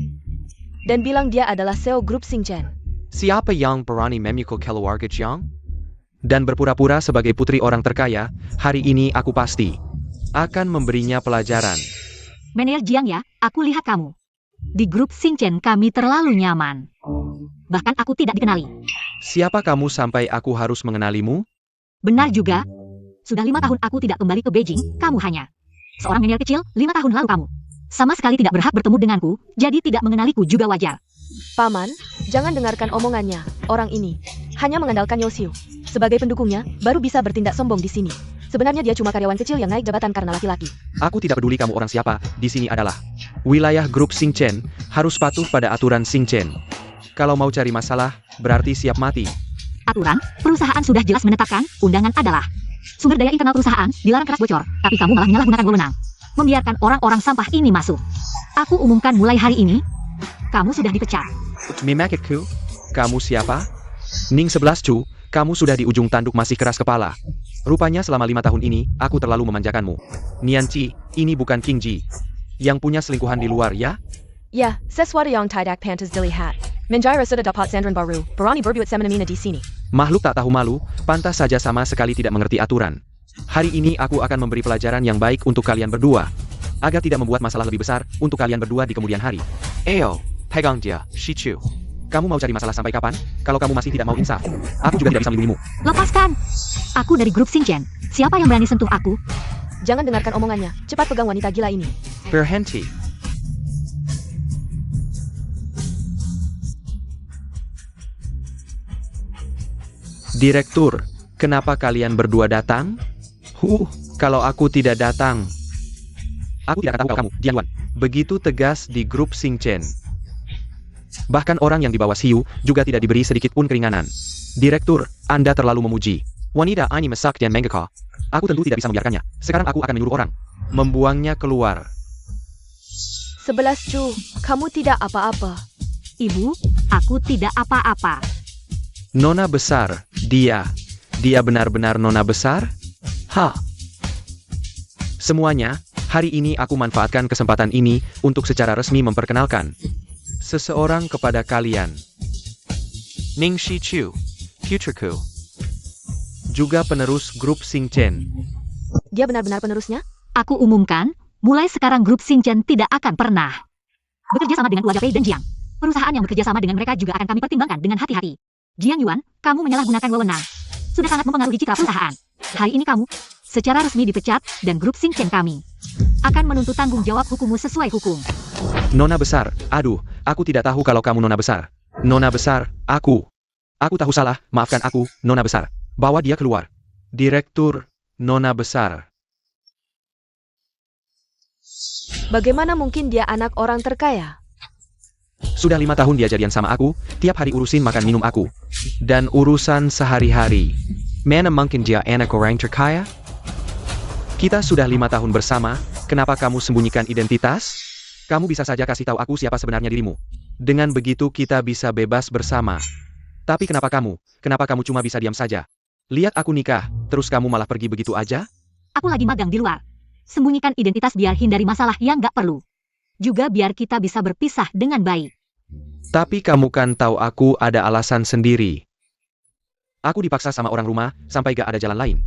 Dan bilang dia adalah CEO grup Xingchen. Siapa yang berani memukul keluarga Jiang? Dan berpura-pura sebagai putri orang terkaya, hari ini aku pasti akan memberinya pelajaran. Manajer Jiang ya, aku lihat kamu. Di grup Xingchen kami terlalu nyaman. Bahkan aku tidak dikenali. Siapa kamu sampai aku harus mengenalimu? Benar juga. Sudah 5 tahun aku tidak kembali ke Beijing, kamu hanya seorang manajer kecil, 5 tahun lalu kamu. Sama sekali tidak berhak bertemu denganku, jadi tidak mengenaliku juga wajar. Paman, jangan dengarkan omongannya. Orang ini hanya mengandalkan Yoshiu. Sebagai pendukungnya, baru bisa bertindak sombong di sini. Sebenarnya dia cuma karyawan kecil yang naik jabatan karena laki-laki. Aku tidak peduli kamu orang siapa, di sini adalah wilayah grup Xingchen, harus patuh pada aturan Xingchen. Kalau mau cari masalah, berarti siap mati. Aturan, perusahaan sudah jelas menetapkan, undangan adalah sumber daya internal perusahaan, dilarang keras bocor, tapi kamu malah menyalahgunakan wewenang. Membiarkan orang-orang sampah ini masuk. Aku umumkan mulai hari ini, kamu sudah dipecat. Mimakitku, kamu siapa? Ning 11 Chu, kamu sudah di ujung tanduk masih keras kepala. Rupanya selama 5 tahun ini, aku terlalu memanjakanmu. Nianci, ini bukan King Ji. Yang punya selingkuhan di luar ya? Ya, sesuatu yang tidak pantas dilihat. Menjira sudah dapat sandran baru, berani berbuat semena-mena di sini. Makhluk tak tahu malu, pantas saja sama sekali tidak mengerti aturan. Hari ini aku akan memberi pelajaran yang baik untuk kalian berdua. Agar tidak membuat masalah lebih besar untuk kalian berdua di kemudian hari. Eyo, pegang dia, Shichu. Kamu mau cari masalah sampai kapan? Kalau kamu masih tidak mau insaf, aku juga tidak bisa melindungimu. Lepaskan! Aku dari grup Xingchen. Siapa yang berani sentuh aku? Jangan dengarkan omongannya, cepat pegang wanita gila ini. Berhenti. Direktur, kenapa kalian berdua datang? Kalau aku tidak datang, aku tidak akan tahu kalau kamu, Jian Yuan, begitu tegas di grup Xingchen. Bahkan orang yang di bawah Xiu juga tidak diberi sedikit pun keringanan. Direktur, Anda terlalu memuji wanita ini mesak dan menggeka. Aku tentu tidak bisa membiarkannya. Sekarang aku akan menyuruh orang membuangnya keluar. 11 Chu, kamu tidak apa-apa. Ibu, aku tidak apa-apa. Nona besar, dia benar-benar nona besar? Semuanya, hari ini aku manfaatkan kesempatan ini untuk secara resmi memperkenalkan seseorang kepada kalian. Ning Shichu, putriku. Juga penerus grup Xingchen. Dia benar-benar penerusnya? Aku umumkan, mulai sekarang grup Xingchen tidak akan pernah bekerja sama dengan keluarga Pei dan Jiang. Perusahaan yang bekerja sama dengan mereka juga akan kami pertimbangkan dengan hati-hati. Jiang Yuan, kamu menyalahgunakan wewenang. Sudah sangat mempengaruhi citra perusahaan. Hari ini kamu secara resmi dipecat dan grup Xingchen kami akan menuntut tanggung jawab hukummu sesuai hukum. Nona besar, aduh, aku tidak tahu kalau kamu nona besar. Nona besar, aku tahu salah, maafkan aku, nona besar. Bawa dia keluar. Direktur, nona besar. Bagaimana mungkin dia anak orang terkaya? Sudah 5 tahun dia jadian sama aku, tiap hari urusin makan minum aku. Dan urusan sehari-hari. Mana mungkin dia anak orang terkaya? Kita sudah 5 tahun bersama, kenapa kamu sembunyikan identitas? Kamu bisa saja kasih tahu aku siapa sebenarnya dirimu. Dengan begitu kita bisa bebas bersama. Tapi kenapa kamu cuma bisa diam saja? Lihat aku nikah, terus kamu malah pergi begitu aja? Aku lagi magang di luar. Sembunyikan identitas biar hindari masalah yang gak perlu. Juga biar kita bisa berpisah dengan baik. Tapi kamu kan tahu aku ada alasan sendiri. Aku dipaksa sama orang rumah, sampai gak ada jalan lain.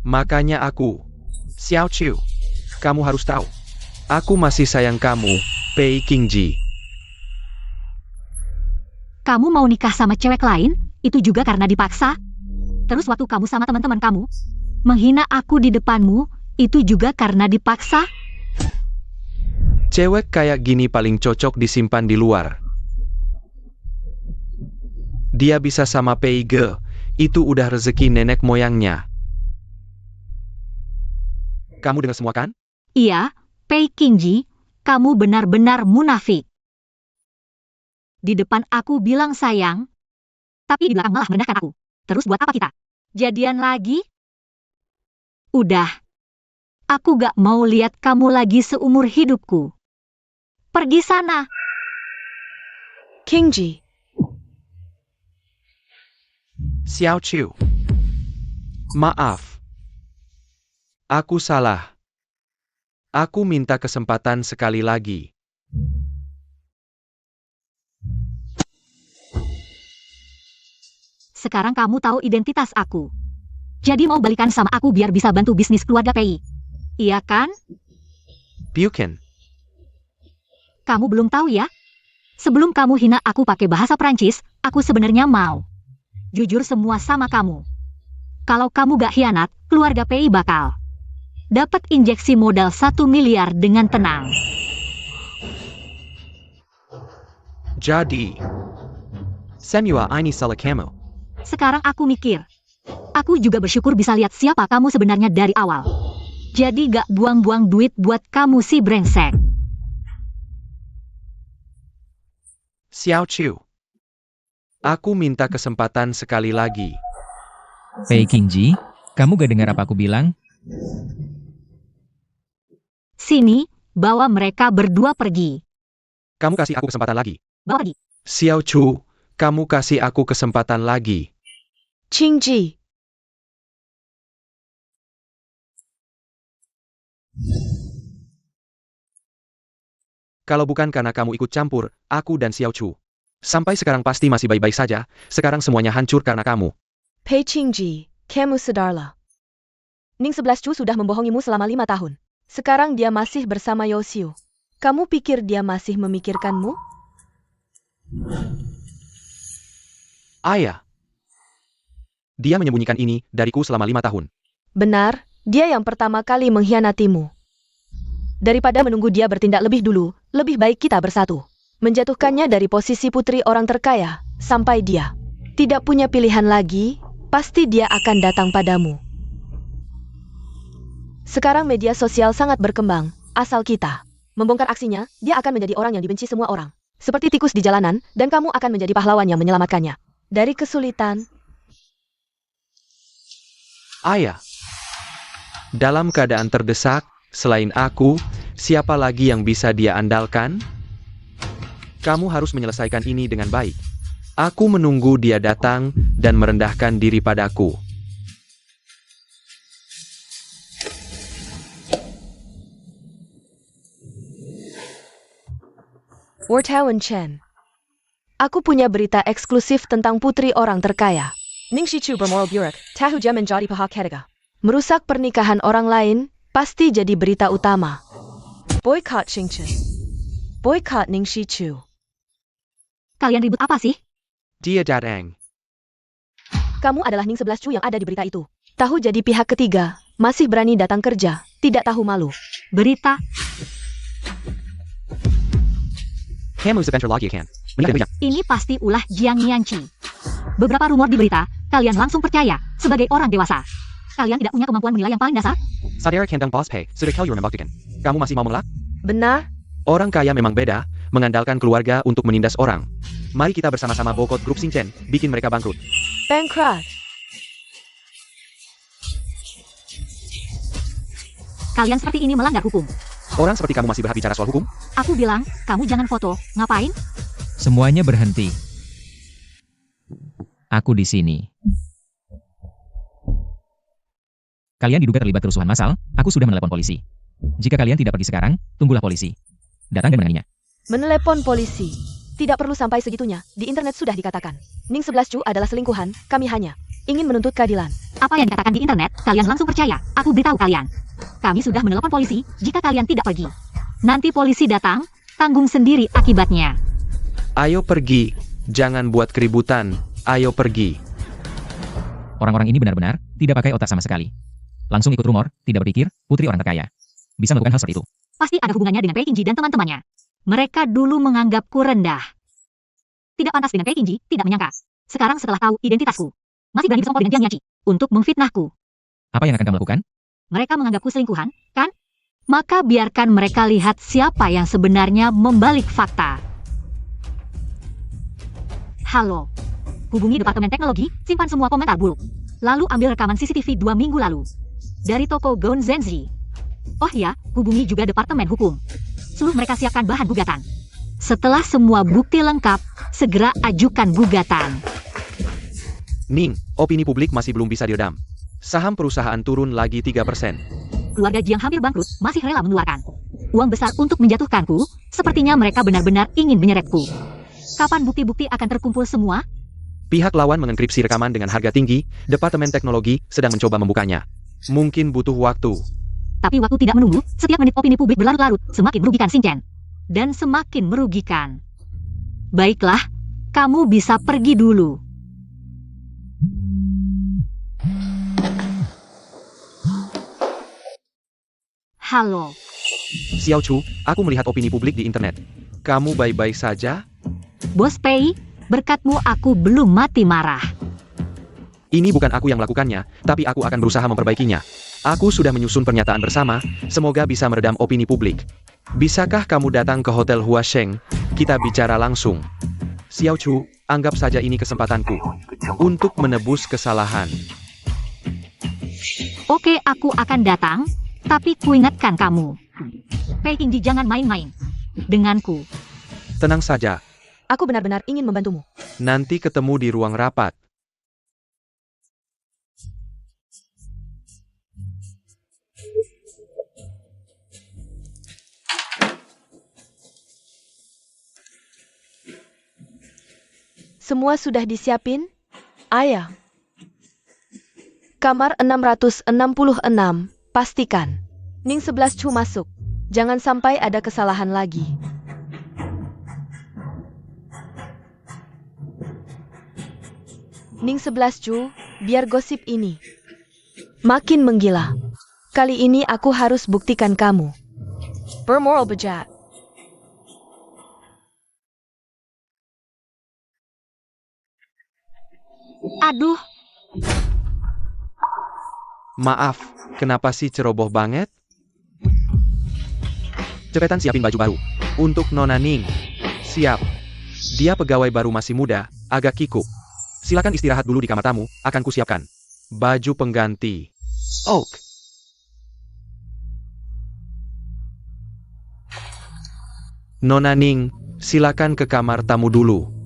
Makanya aku... Xiao Chu, kamu harus tahu. Aku masih sayang kamu, Pei Qingji. Kamu mau nikah sama cewek lain, itu juga karena dipaksa. Terus waktu kamu sama teman-teman kamu, menghina aku di depanmu, itu juga karena dipaksa. Cewek kayak gini paling cocok disimpan di luar. Dia bisa sama Pei Ge, itu udah rezeki nenek moyangnya. Kamu dengar semua kan? Iya, Pei Qingji, kamu benar-benar munafik. Di depan aku bilang sayang, tapi di belakang malah merendahkan aku. Terus buat apa kita? Jadian lagi? Udah. Aku gak mau lihat kamu lagi seumur hidupku. Pergi sana. Qingji, Xiao Chu. Maaf. Aku salah. Aku minta kesempatan sekali lagi. Sekarang kamu tahu identitas aku. Jadi mau balikan sama aku biar bisa bantu bisnis keluarga Pei. Iya kan? Bukan. Kamu belum tahu ya? Sebelum kamu hina aku pakai bahasa Prancis, aku sebenarnya mau jujur semua sama kamu. Kalau kamu gak hianat, keluarga Pei bakal dapat injeksi modal 1 miliar dengan tenang. Jadi, Semua ini salah kamu. Sekarang aku mikir. Aku juga bersyukur bisa lihat siapa kamu sebenarnya dari awal. Jadi gak buang-buang duit buat kamu si brengsek. Xiao Chu. Aku minta kesempatan sekali lagi. Pei Qingji, kamu gak dengar apa aku bilang? Sini, bawa mereka berdua pergi. Kamu kasih aku kesempatan lagi. Bawa pergi. Xiao Chu, kamu kasih aku kesempatan lagi. Qingji, Kalau bukan karena kamu ikut campur, aku dan Xiao Chu. Sampai sekarang pasti masih baik-baik saja, sekarang semuanya hancur karena kamu. Pei Qingji, kamu sadarlah. Ning 11 Chu sudah membohongimu selama 5 tahun. Sekarang dia masih bersama Yosiu. Kamu pikir dia masih memikirkanmu? Ayah. Dia menyembunyikan ini dariku selama 5 tahun. Benar, dia yang pertama kali mengkhianatimu. Daripada menunggu dia bertindak lebih dulu, lebih baik kita bersatu. Menjatuhkannya dari posisi putri orang terkaya, sampai dia tidak punya pilihan lagi, pasti dia akan datang padamu. Sekarang media sosial sangat berkembang, asal kita membongkar aksinya, dia akan menjadi orang yang dibenci semua orang. Seperti tikus di jalanan, dan kamu akan menjadi pahlawan yang menyelamatkannya. Dari kesulitan. Ayah. Dalam keadaan terdesak, selain aku, siapa lagi yang bisa dia andalkan? Kamu harus menyelesaikan ini dengan baik. Aku menunggu dia datang dan merendahkan diri padaku. Wartawan Chen. Aku punya berita eksklusif tentang putri orang terkaya. Ning Shichu bermoral buruk, tahu dia menjadi pihak ketiga. Merusak pernikahan orang lain, pasti jadi berita utama. Boycott Qingchen. Boycott Ning Shichu. Kalian ribut apa sih? Dia datang. Kamu adalah Ning 11 Chu yang ada di berita itu. Tahu jadi pihak ketiga, masih berani datang kerja, tidak tahu malu. Berita. Kamu sebentar lagi kan? Menikah. Ini pasti ulah Jiang Yanqi. Beberapa rumor di berita, kalian langsung percaya, sebagai orang dewasa. Kalian tidak punya kemampuan menilai yang paling dasar? Saudara kandang Boss Pei, sudah kau membuktikan. Kamu masih mau mengelak? Benar? Orang kaya memang beda, mengandalkan keluarga untuk menindas orang. Mari kita bersama-sama boikot grup Xingchen, bikin mereka bangkrut. Bankrupt. Kalian seperti ini melanggar hukum. Orang seperti kamu masih berhak bicara soal hukum? Aku bilang, kamu jangan foto. Ngapain? Semuanya berhenti. Aku di sini. Kalian diduga terlibat kerusuhan massal, aku sudah menelepon polisi. Jika kalian tidak pergi sekarang, tunggulah polisi datang dan menanginya. Menelepon polisi. Tidak perlu sampai segitunya, di internet sudah dikatakan. Ning 11 Chu adalah selingkuhan, kami hanya ingin menuntut keadilan. Apa yang dikatakan di internet, kalian langsung percaya. Aku beritahu kalian. Kami sudah menelepon polisi, jika kalian tidak pergi. Nanti polisi datang, tanggung sendiri akibatnya. Ayo pergi, jangan buat keributan, ayo pergi. Orang-orang ini benar-benar tidak pakai otak sama sekali. Langsung ikut rumor, tidak berpikir, putri orang terkaya bisa melakukan hal seperti itu. Pasti ada hubungannya dengan Pei Qingji dan teman-temannya. Mereka dulu menganggapku rendah. Tidak pantas dengan Pei Qingji, tidak menyangka. Sekarang setelah tahu identitasku, masih berani bersekongkol dengan Jiang Yachi untuk memfitnahku. Apa yang akan kamu lakukan? Mereka menganggapku selingkuhan, kan? Maka biarkan mereka lihat siapa yang sebenarnya membalik fakta. Halo. Hubungi Departemen Teknologi, simpan semua komentar buruk. Lalu ambil rekaman CCTV 2 minggu lalu. Dari toko Gong Zhenzi. Oh ya, hubungi juga Departemen Hukum. Suruh mereka siapkan bahan gugatan. Setelah semua bukti lengkap, segera ajukan gugatan. Ning, opini publik masih belum bisa diredam. Saham perusahaan turun lagi 3%. Keluarga Jiang hampir bangkrut, masih rela mengeluarkan uang besar untuk menjatuhkanku. Sepertinya mereka benar-benar ingin menyeretku. Kapan bukti-bukti akan terkumpul semua? Pihak lawan mengenkripsi rekaman dengan harga tinggi, Departemen Teknologi sedang mencoba membukanya. Mungkin butuh waktu. Tapi waktu tidak menunggu, setiap menit opini publik berlarut-larut, semakin merugikan Xingchen. Dan semakin merugikan. Baiklah, kamu bisa pergi dulu. Halo. Xiao Chu, aku melihat opini publik di internet. Kamu baik-baik saja? Bos Pei, berkatmu aku belum mati marah. Ini bukan aku yang melakukannya, tapi aku akan berusaha memperbaikinya. Aku sudah menyusun pernyataan bersama, semoga bisa meredam opini publik. Bisakah kamu datang ke Hotel Huasheng? Kita bicara langsung. Xiao Chu, anggap saja ini kesempatanku untuk menebus kesalahan. Oke, aku akan datang, tapi kuingatkan kamu. Pei Qingji jangan main-main denganku. Tenang saja, Aku benar-benar ingin membantumu. nanti ketemu di ruang rapat. Semua sudah disiapin? Ayah. Kamar 666, pastikan. Ning 11 Chu masuk. Jangan sampai ada kesalahan lagi. Ning 11 Chu, biar gosip ini makin menggila. Kali ini aku harus buktikan kamu bermoral bejat. Aduh, Maaf, kenapa sih ceroboh banget? Cepetan siapin baju baru. Untuk Nona Ning. Siap. Dia pegawai baru masih muda, agak kikuk. Silakan istirahat dulu di kamar tamu, akan kusiapkan baju pengganti. Oak. Nona Ning, silakan ke kamar tamu dulu.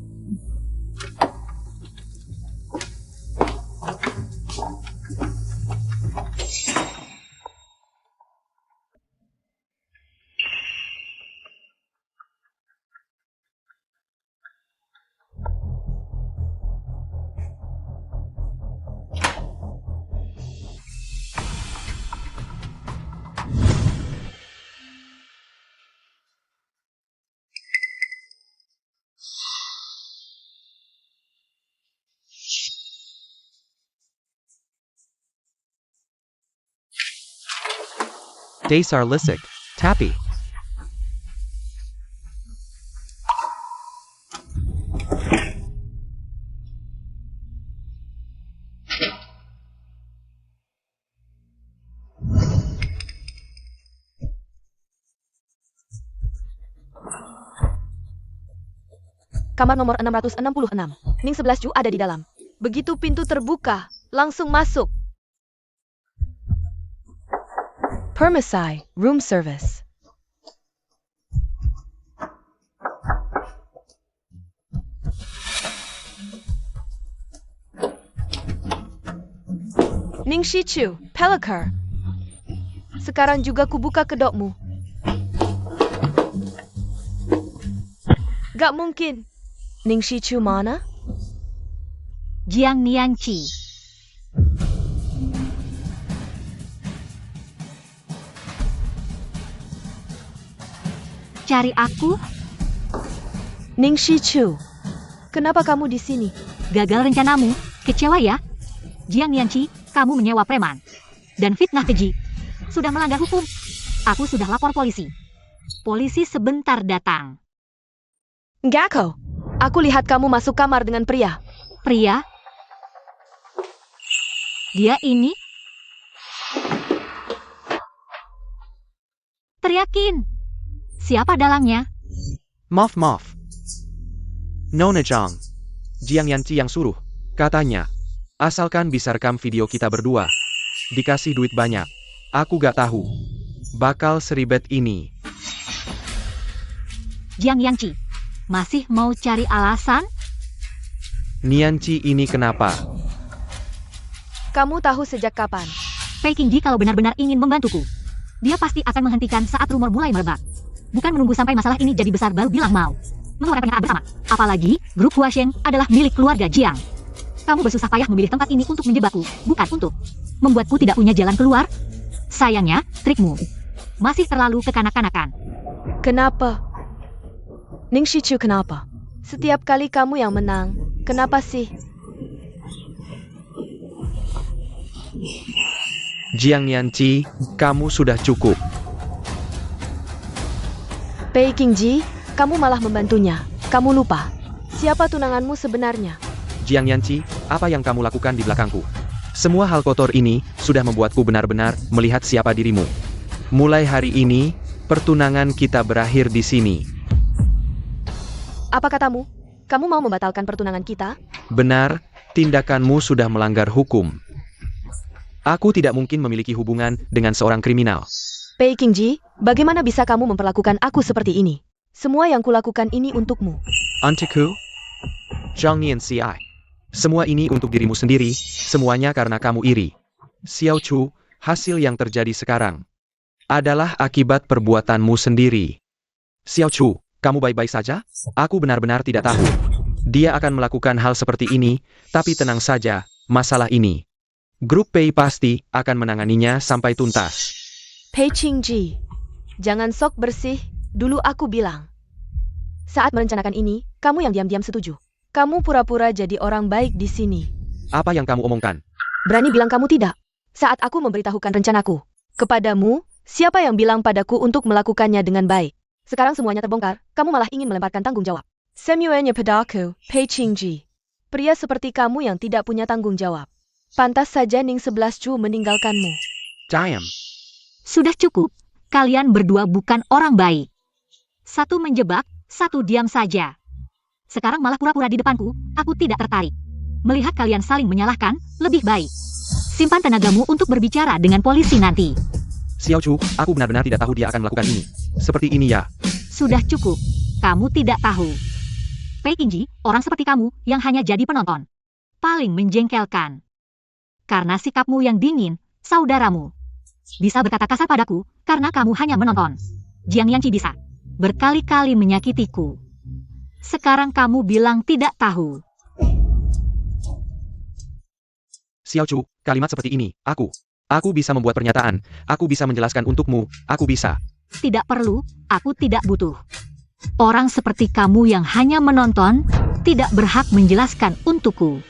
Dasar Lisik, Tappy. kamar nomor 666. Ning 11 Ju ada di dalam. Begitu pintu terbuka, langsung masuk. Permisi, room service. Ning Shichu, Pelakar. Sekarang juga kubuka kedokmu. Gak mungkin. Ning Shichu mana? Jiang Nianqi. Cari aku? Ning Shichu, kenapa kamu di sini? Gagal rencanamu? Kecewa ya? Jiang Nianqi, kamu menyewa preman. Dan fitnah keji. Sudah melanggar hukum. Aku sudah lapor polisi. Polisi sebentar datang. Gakko, aku lihat kamu masuk kamar dengan pria. Pria? Dia ini? Teriakin. Siapa dalangnya? Maaf. Nona Zhang. Jiang Yanqi yang suruh. Katanya. Asalkan bisa rekam video kita berdua. Dikasih duit banyak. Aku gak tahu. Bakal seribet ini. Jiang Yanqi. Masih mau cari alasan? Nianqi ini kenapa? Kamu tahu sejak kapan? Pei Qingji kalau benar-benar ingin membantuku. Dia pasti akan menghentikan saat rumor mulai merebak. Bukan menunggu sampai masalah ini jadi besar baru bilang mau mengeluarkan pernyataan bersama. Apalagi, grup Huasheng adalah milik keluarga Jiang. Kamu bersusah payah memilih tempat ini untuk menjebakku, bukan untuk membuatku tidak punya jalan keluar. Sayangnya, trikmu masih terlalu kekanak-kanakan. Kenapa? Ning Shichu kenapa? Setiap kali kamu yang menang, kenapa sih? Jiang Nianqi, kamu sudah cukup. Pei Qingji, kamu malah membantunya. Kamu lupa. Siapa tunanganmu sebenarnya? Jiang Yanqi, apa yang kamu lakukan di belakangku? Semua hal kotor ini sudah membuatku benar-benar melihat siapa dirimu. Mulai hari ini, pertunangan kita berakhir di sini. Apa katamu? Kamu mau membatalkan pertunangan kita? Benar, tindakanmu sudah melanggar hukum. Aku tidak mungkin memiliki hubungan dengan seorang kriminal. Pei Qingji, bagaimana bisa kamu memperlakukan aku seperti ini? Semua yang kulakukan ini untukmu. Untukku? Zhang Nianqi. Semua ini untuk dirimu sendiri, semuanya karena kamu iri. Xiao Chu, hasil yang terjadi sekarang adalah akibat perbuatanmu sendiri. Xiao Chu, kamu baik-baik saja? Aku benar-benar tidak tahu. Dia akan melakukan hal seperti ini, tapi tenang saja, masalah ini Grup Pei pasti akan menanganinya sampai tuntas. Pei Qingji, jangan sok bersih, dulu aku bilang. Saat merencanakan ini, kamu yang diam-diam setuju. Kamu pura-pura jadi orang baik di sini. Apa yang kamu omongkan? Berani bilang kamu tidak. Saat aku memberitahukan rencanaku kepadamu, siapa yang bilang padaku untuk melakukannya dengan baik? Sekarang semuanya terbongkar, kamu malah ingin melemparkan tanggung jawab. Semuanya padaku, Pei Qingji. Pria seperti kamu yang tidak punya tanggung jawab. Pantas saja Ning 11 Chu meninggalkanmu. Diam. Sudah cukup. Kalian berdua bukan orang baik. Satu menjebak, satu diam saja. Sekarang malah pura-pura di depanku, aku tidak tertarik. Melihat kalian saling menyalahkan, lebih baik simpan tenagamu untuk berbicara dengan polisi nanti. Xiao Chu, aku benar-benar tidak tahu dia akan melakukan ini. Seperti ini ya. Sudah cukup. Kamu tidak tahu. Pei Qingji, orang seperti kamu yang hanya jadi penonton. Paling menjengkelkan. Karena sikapmu yang dingin, saudaramu bisa berkata kasar padaku karena kamu hanya menonton. Jiang Yanqi bisa berkali-kali menyakitiku. Sekarang kamu bilang tidak tahu. Xiao Chu, kalimat seperti ini, aku bisa membuat pernyataan, aku bisa menjelaskan untukmu, aku bisa. Tidak perlu, aku tidak butuh. Orang seperti kamu yang hanya menonton, tidak berhak menjelaskan untukku.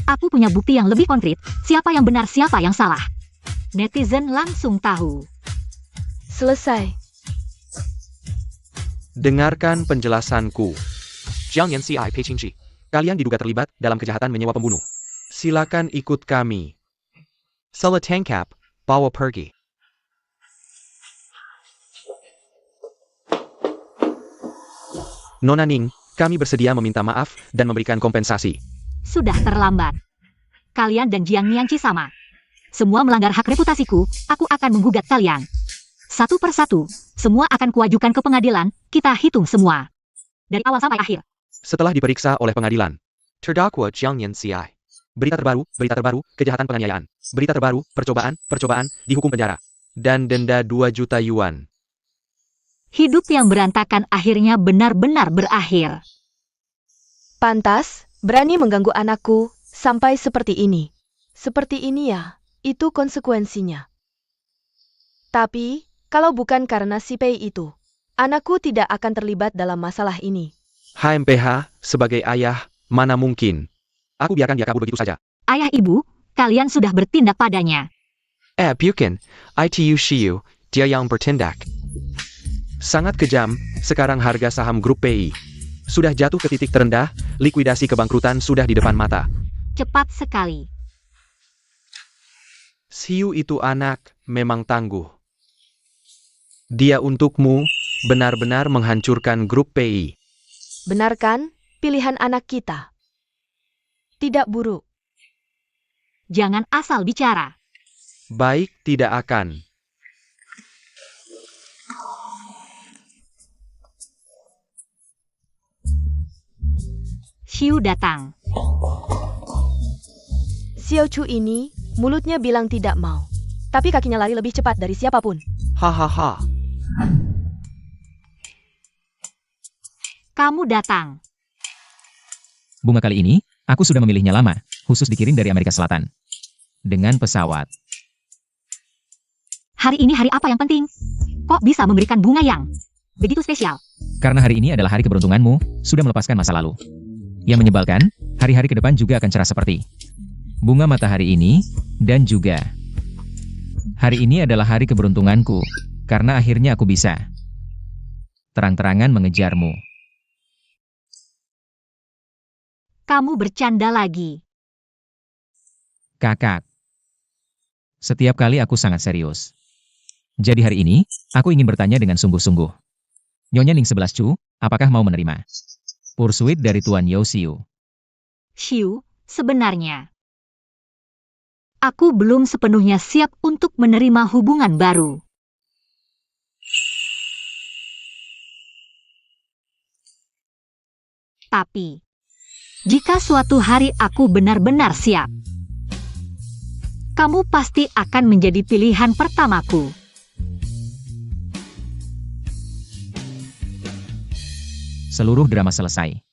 Aku punya bukti yang lebih konkret, siapa yang benar siapa yang salah. Netizen langsung tahu. Selesai. Dengarkan penjelasanku. Jiang Yanqi, Pei Qingji. Kalian diduga terlibat dalam kejahatan menyewa pembunuh. Silakan ikut kami. Salah tangkap, bawa pergi. Nona Ning, kami bersedia meminta maaf dan memberikan kompensasi. Sudah terlambat. Kalian dan Jiang Niangqi sama. Semua melanggar hak reputasiku, aku akan menggugat kalian. Satu persatu, semua akan kuajukan ke pengadilan, kita hitung semua. Dari awal sampai akhir. Setelah diperiksa oleh pengadilan. Terdakwa Jiang Nianxiai. Berita terbaru, kejahatan penganiayaan. Berita terbaru, percobaan, dihukum penjara. Dan denda 2 juta yuan. Hidup yang berantakan akhirnya benar-benar berakhir. Pantas, berani mengganggu anakku, sampai seperti ini. Seperti ini ya, itu konsekuensinya. Tapi, kalau bukan karena si Pei itu, anakku tidak akan terlibat dalam masalah ini. HMPH, sebagai ayah, mana mungkin. Aku biarkan dia kabur begitu saja. Ayah ibu, kalian sudah bertindak padanya. Bukan. ITU Shiyu, dia yang bertindak. Sangat kejam, sekarang harga saham grup PI sudah jatuh ke titik terendah, likuidasi kebangkrutan sudah di depan mata. Cepat sekali. Shiyu itu anak, memang tangguh. Dia untukmu, benar-benar menghancurkan grup PI. Benar kan, pilihan anak kita? Tidak buruk. Jangan asal bicara. Baik, tidak akan. Xiu datang. Xiao Chu ini, mulutnya bilang tidak mau. Tapi kakinya lari lebih cepat dari siapapun. Hahaha. Kamu datang. Bunga kali ini, aku sudah memilihnya lama, khusus dikirim dari Amerika Selatan. Dengan pesawat. Hari ini hari apa yang penting? Kok bisa memberikan bunga yang begitu spesial? Karena hari ini adalah hari keberuntunganmu, sudah melepaskan masa lalu. Yang menyebalkan, hari-hari ke depan juga akan cerah seperti bunga matahari ini, dan juga hari ini adalah hari keberuntunganku, karena akhirnya aku bisa terang-terangan mengejarmu. Kamu bercanda lagi. Kakak. Setiap kali aku sangat serius. Jadi hari ini, aku ingin bertanya dengan sungguh-sungguh. Nyonya Ning 11 Chu, apakah mau menerima pursuit dari Tuan Yao Xiu? Xiu, sebenarnya aku belum sepenuhnya siap untuk menerima hubungan baru. Tapi, jika suatu hari aku benar-benar siap, kamu pasti akan menjadi pilihan pertamaku. Seluruh drama selesai.